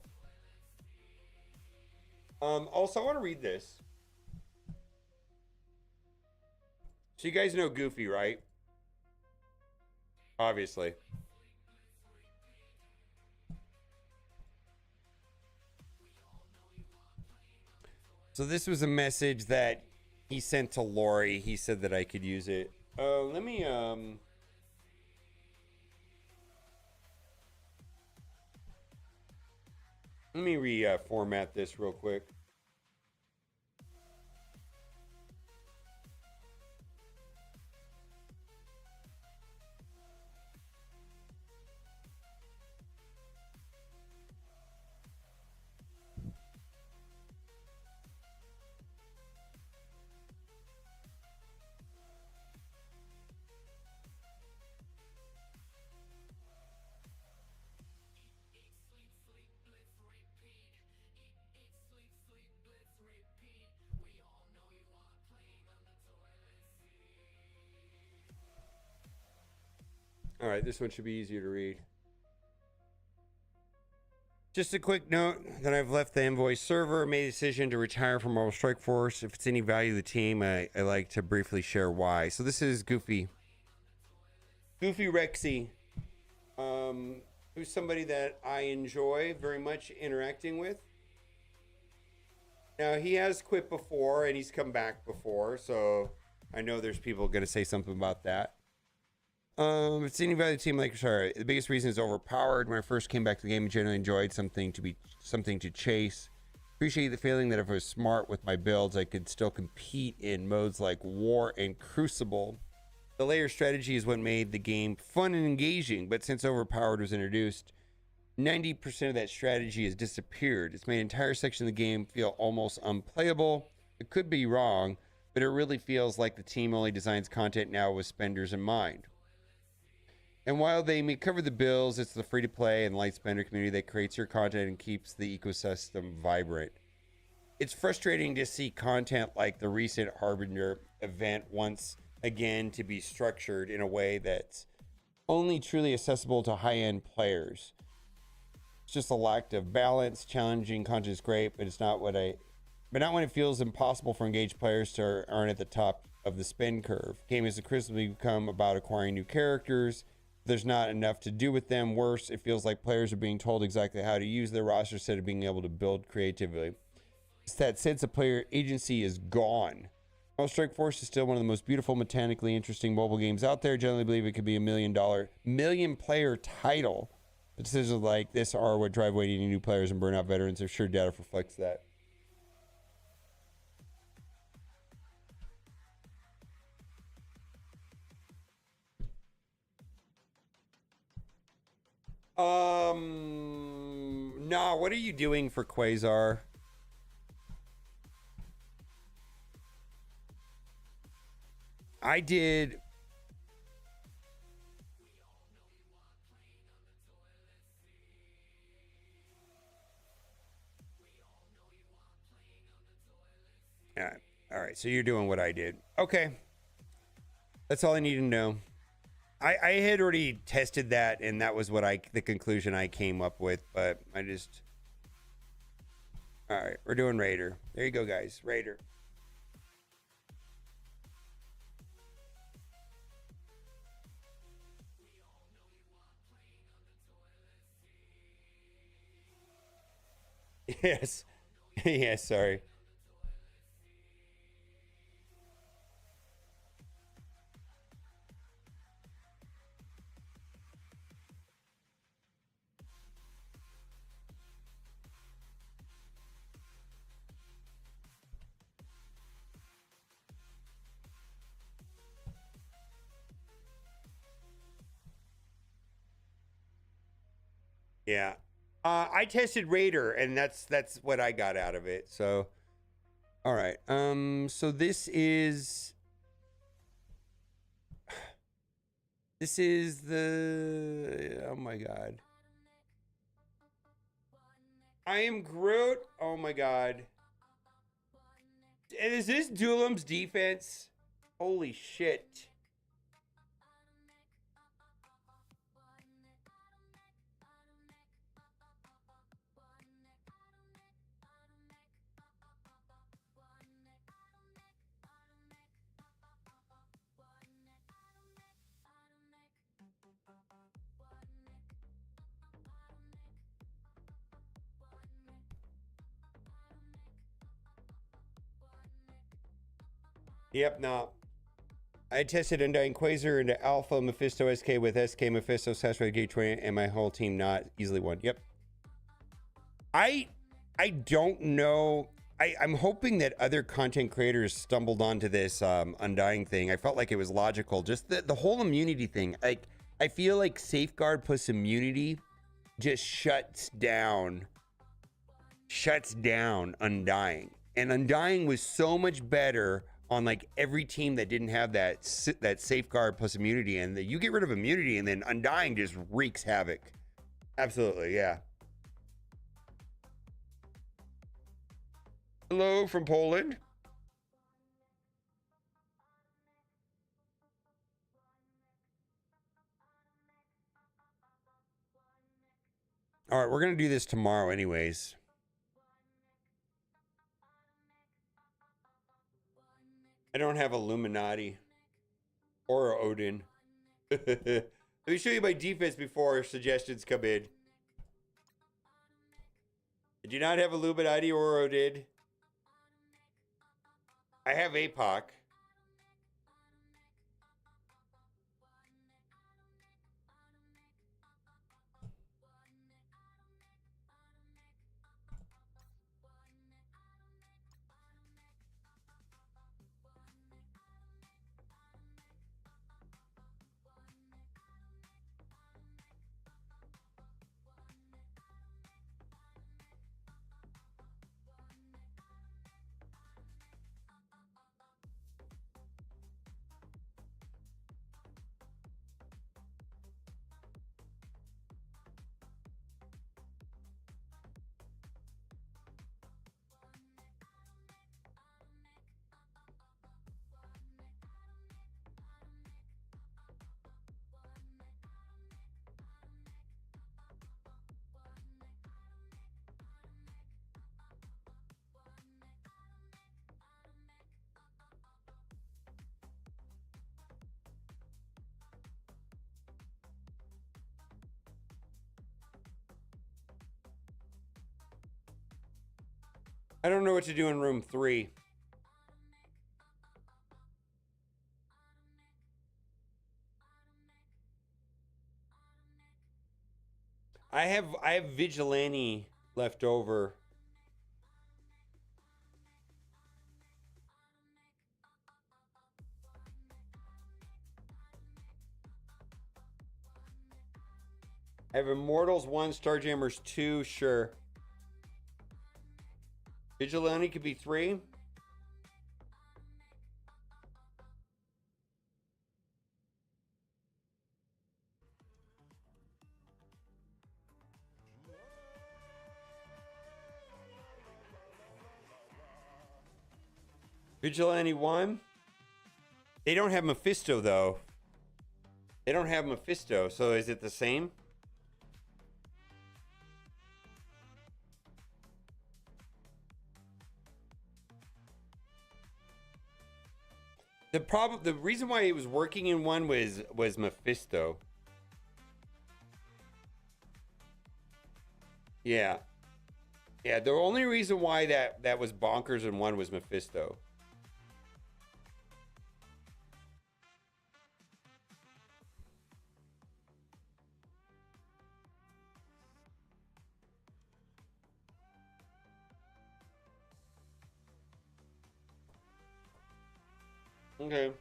Also, I want to read this. So you guys know Goofy, right? Obviously. So this was a message that he sent to Lori. He said that I could use it. Let me reformat this real quick. All right, this one should be easier to read. Just a quick note that I've left the Envoy server, made a decision to retire from Marvel Strike Force. If it's any value to the team, I like to briefly share why. So this is Goofy. Goofy Rexy, who's somebody that I enjoy very much interacting with. Now, he has quit before, and he's come back before, so I know there's people going to say something about that. It's any value team like sorry. The biggest reason is overpowered. When I first came back to the game, I generally enjoyed something to chase. Appreciate the feeling that if I was smart with my builds, I could still compete in modes like War and Crucible. The layer strategy is what made the game fun and engaging, but since overpowered was introduced, 90% of that strategy has disappeared. It's made an entire section of the game feel almost unplayable. It could be wrong, but it really feels like the team only designs content now with spenders in mind. And while they may cover the bills, it's the free-to-play and light spender community that creates your content and keeps the ecosystem vibrant. It's frustrating to see content like the recent Harbinger event once again to be structured in a way that's only truly accessible to high-end players. It's just a lack of balance. Challenging content is great, but not when it feels impossible for engaged players to earn at the top of the spin curve. Game has increasingly become about acquiring new characters. There's not enough to do with them. Worse, it feels like players are being told exactly how to use their roster instead of being able to build creatively. It's that sense of player agency is gone. Marvel Strike Force is still one of the most beautiful, mechanically interesting mobile games out there. Generally believe it could be a million player title. But decisions like this are what drive away new players and burn out veterans. I'm sure data reflects that. Nah, what are you doing for Quasar? I did. All right, so you're doing what I did. Okay. That's all I need to know. I had already tested that, and that was what the conclusion I came up with, but I just... All right, we're doing Raider. There you go, guys. Raider. Yes. Yes, sorry. Yeah. I tested Raider, and that's what I got out of it. So, all right. So this is the... Oh my god. I am Groot. Oh my god. And is this Duelim's defense? Holy shit. Yep, no. I tested Undying Quasar into Alpha, Mephisto SK with SK, Mephisto, Saturated Gate 20, and my whole team not easily won. Yep. I don't know. I'm hoping that other content creators stumbled onto this Undying thing. I felt like it was logical. Just the whole immunity thing. Like, I feel like Safeguard plus immunity just shuts down Undying. And Undying was so much better on like every team that didn't have that Safeguard plus immunity, and you get rid of immunity and then Undying just wreaks havoc. Absolutely, yeah. Hello from Poland. All right, we're gonna do this tomorrow anyways. I don't have Illuminati or Odin. Let me show you my defense before suggestions come in. I do not have Illuminati or Odin. I have APOC. I don't know what to do in room 3. I have Vigilante left over. I have Immortals 1, Starjammers 2, sure. Vigilante could be 3. Vigilante 1. They don't have Mephisto, though. They don't have Mephisto, so is it the same? The reason why it was working in 1 was Mephisto. Yeah. Yeah, the only reason why that was bonkers in 1 was Mephisto. Okay.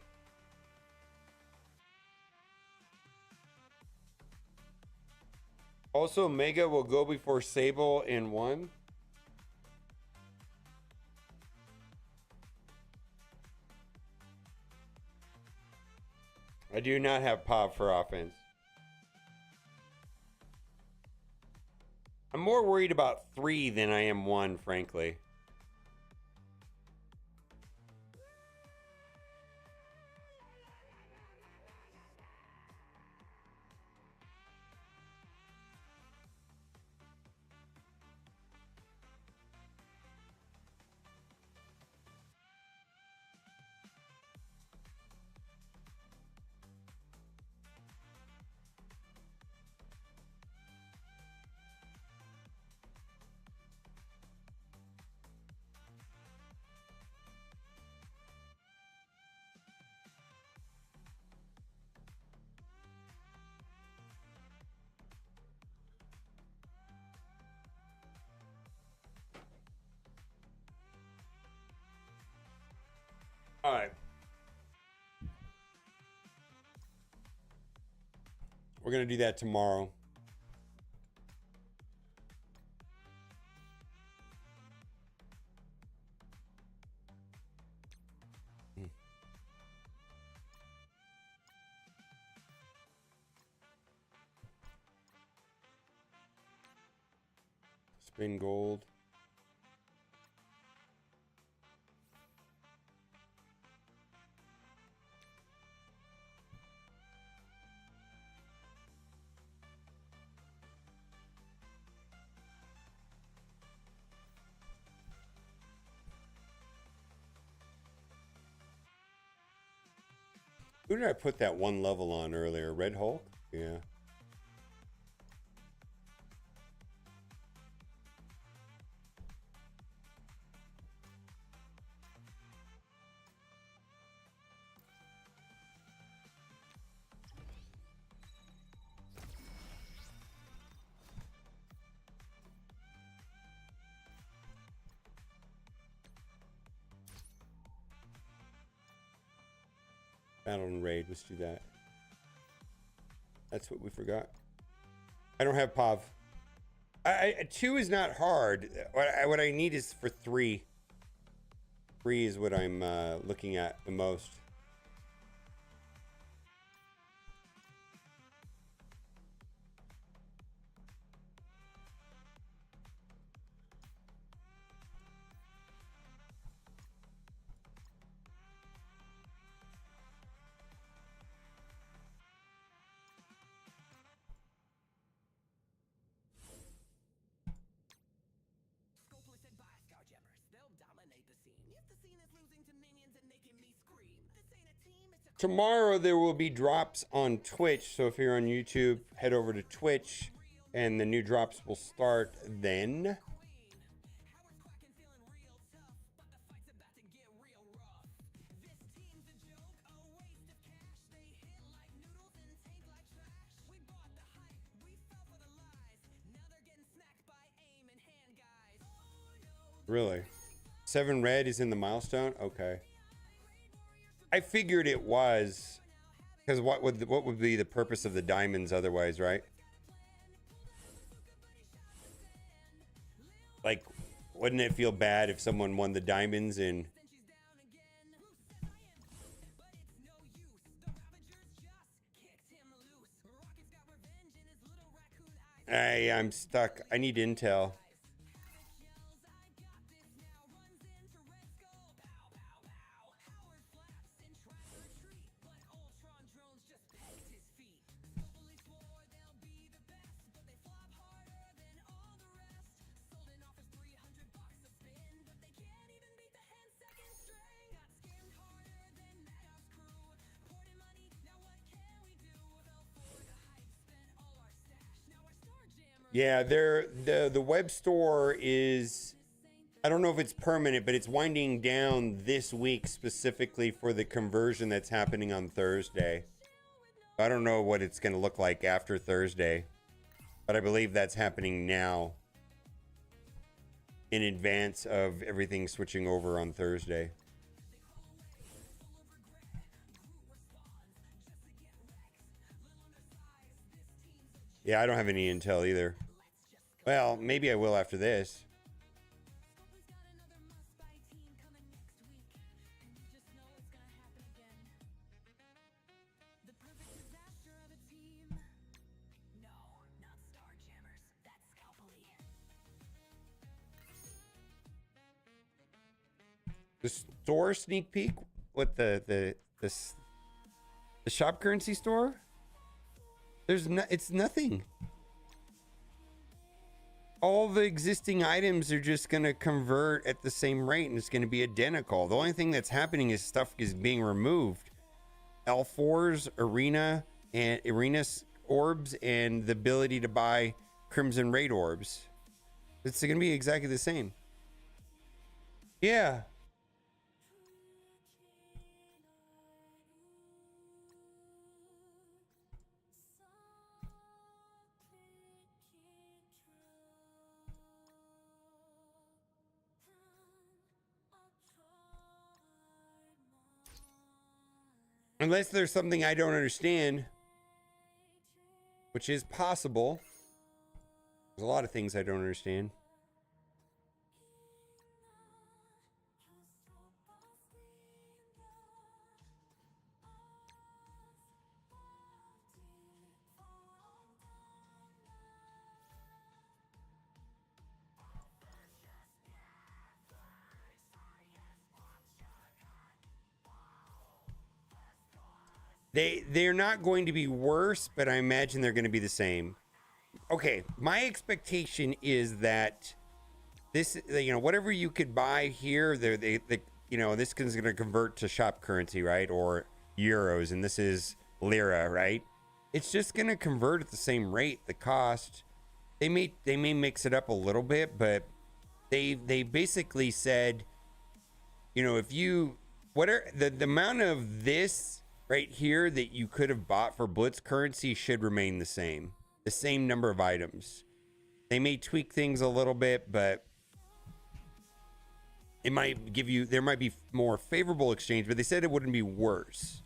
Also, Mega will go before Sable in 1. I do not have Pop for offense. I'm more worried about 3 than I am 1, frankly. All right. We're going to do that tomorrow. Spin gold. Who did I put that 1 level on earlier? Red Hulk? Yeah. Battle and raid. Let's do that. That's what we forgot. I don't have Pav. 2 is not hard. What I need is for 3. 3 is what I'm looking at the most. Scopeless advice, Starjammers. They'll dominate the scene. If the scene is losing to minions and making me scream, this ain't a team, it's a Tomorrow there will be drops on Twitch. So if you're on YouTube, head over to Twitch and the new drops will start then. Really? 7 red is in the milestone? Okay. I figured it was. Because what would be the purpose of the diamonds otherwise, right? Like, wouldn't it feel bad if someone won the diamonds in... I'm stuck. I need intel. Yeah, the web store is, I don't know if it's permanent, but it's winding down this week specifically for the conversion that's happening on Thursday. I don't know what it's going to look like after Thursday, but I believe that's happening now in advance of everything switching over on Thursday. Yeah, I don't have any intel either. Well, maybe I will after this. The store sneak peek? What, the shop currency store? There's no, it's nothing. All the existing items are just going to convert at the same rate and it's going to be identical. The only thing that's happening is stuff is being removed. L4's arena and arena's orbs and the ability to buy crimson raid orbs. It's going to be exactly the same. Yeah. Unless there's something I don't understand, which is possible. There's a lot of things I don't understand. They're not going to be worse, but I imagine they're going to be the same. Okay, my expectation is that this, you know, whatever you could buy here, you know, this is going to convert to shop currency, right? Or euros, and this is lira, right? It's just going to convert at the same rate. The cost, they may mix it up a little bit, but they basically said, you know, if you whatever the amount of this right here that you could have bought for blitz currency should remain the same number of items. They may tweak things a little bit, but it might give you, there might be more favorable exchange, but they said it wouldn't be worse.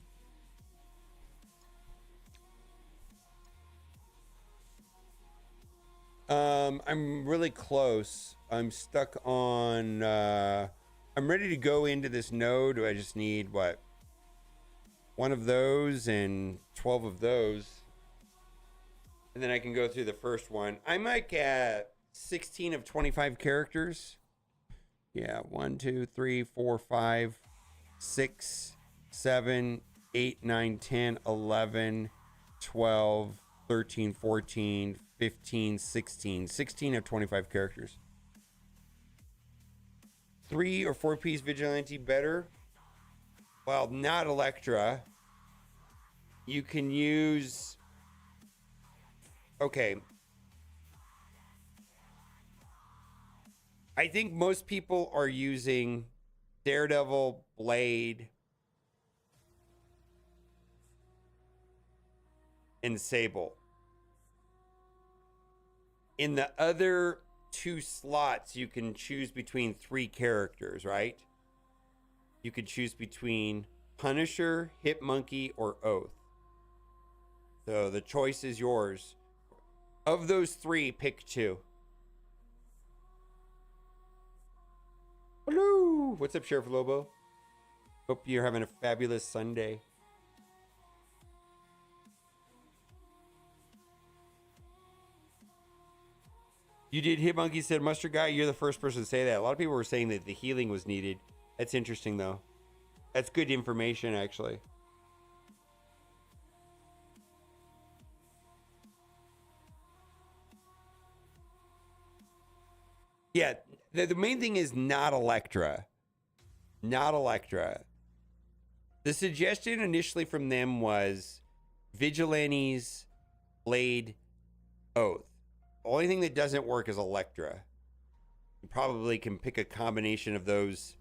I'm really close. I'm stuck on I'm ready to go into this node. I just need what, one of those and 12 of those, and then I can go through the first one. I'm like at 16 of 25 characters. Yeah, 1 2 3 4 5 6 7 8 9 10 11 12 13 14 15 16 of 25 characters. 3 or 4 piece vigilante better. Well, not Electra. You can use... Okay. I think most people are using Daredevil, Blade, and Sable. In the other 2 slots, you can choose between 3 characters, right? You could choose between Punisher, Hitmonkey, or Oath. So the choice is yours. Of those 3, pick 2. Hello. What's up, Sheriff Lobo? Hope you're having a fabulous Sunday. You did Hitmonkey, said Mustard Guy. You're the first person to say that. A lot of people were saying that the healing was needed. That's interesting, though. That's good information, actually. Yeah, the main thing is not Electra. Not Electra. The suggestion initially from them was Vigilantes, Blade, Oath. The only thing that doesn't work is Electra. You probably can pick a combination of those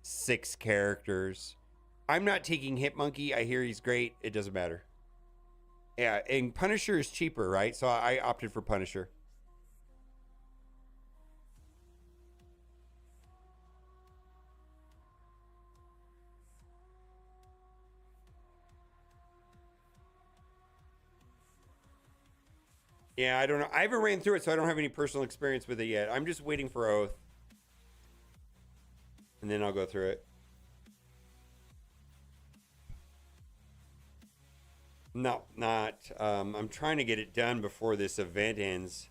6 characters. I'm not taking Hitmonkey. I hear he's great. It doesn't matter. Yeah, and Punisher is cheaper, right? So I opted for Punisher. Yeah, I don't know. I haven't ran through it, so I don't have any personal experience with it yet. I'm just waiting for Oath. And then I'll go through it. No, not. I'm trying to get it done before this event ends.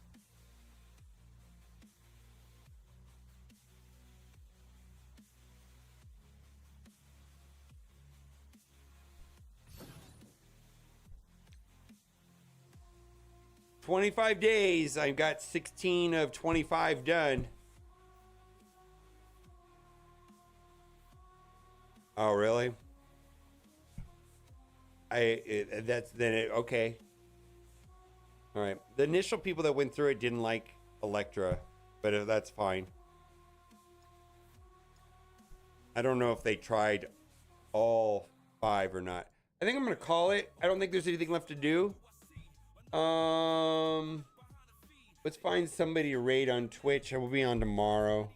"25 days. I've got 16 of 25 done." Oh, really? Okay. All right. The initial people that went through it didn't like Electra, but that's fine. I don't know if they tried all 5 or not. I think I'm gonna call it. I don't think there's anything left to do. Let's find somebody to raid on Twitch. I will be on tomorrow.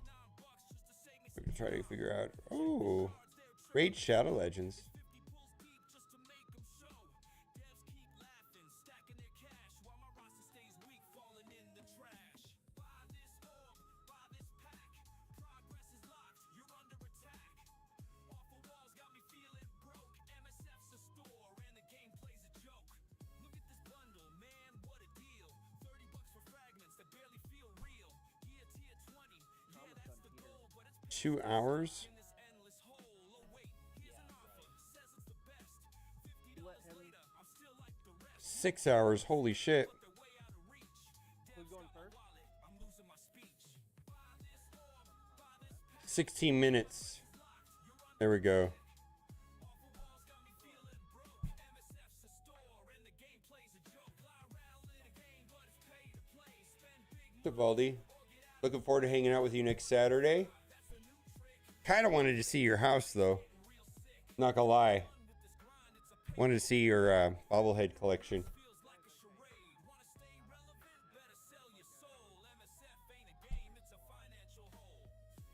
We can try to figure out. Oh, raid Shadow Legends. Two hours? 6 hours, holy shit. 16 minutes. There we go. Valdi, looking forward to hanging out with you next Saturday. Kind of wanted to see your house, though. Not gonna lie. Wanted to see your bobblehead collection.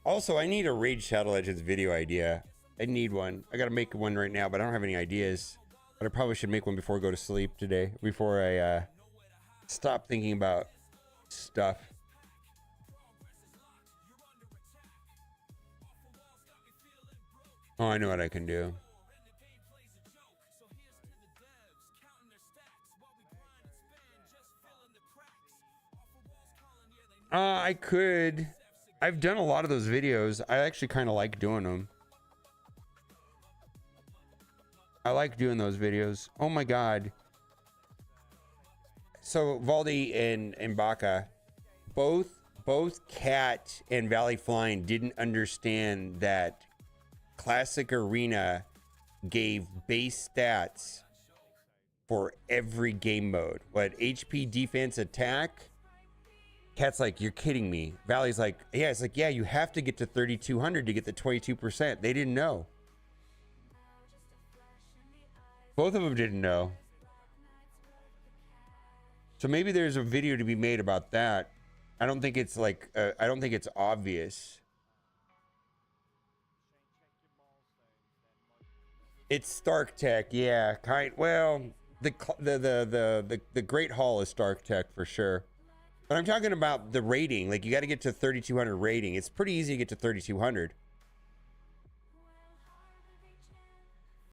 Also, I need a Raid Shadow Legends video idea. I need one. I gotta make one right now, but I don't have any ideas. But I probably should make one before I go to sleep today. Before I stop thinking about stuff. Oh, I know what I can do. I could. I've done a lot of those videos. I actually kind of like doing them. I like doing those videos. Oh my god. So Valdi and Baca, both Cat and Valley Flying didn't understand that Classic Arena gave base stats for every game mode. What, HP, defense, attack? Cat's like, you're kidding me. Valley's like, yeah. It's like, yeah, you have to get to 3,200 to get the 22%. They didn't know. Both of them didn't know. So maybe there's a video to be made about that. I don't think it's like, I don't think it's obvious. It's Stark Tech, yeah, well, the Great Hall is Stark Tech for sure. But I'm talking about the rating. Like, you got to get to 3,200 rating. It's pretty easy to get to 3,200.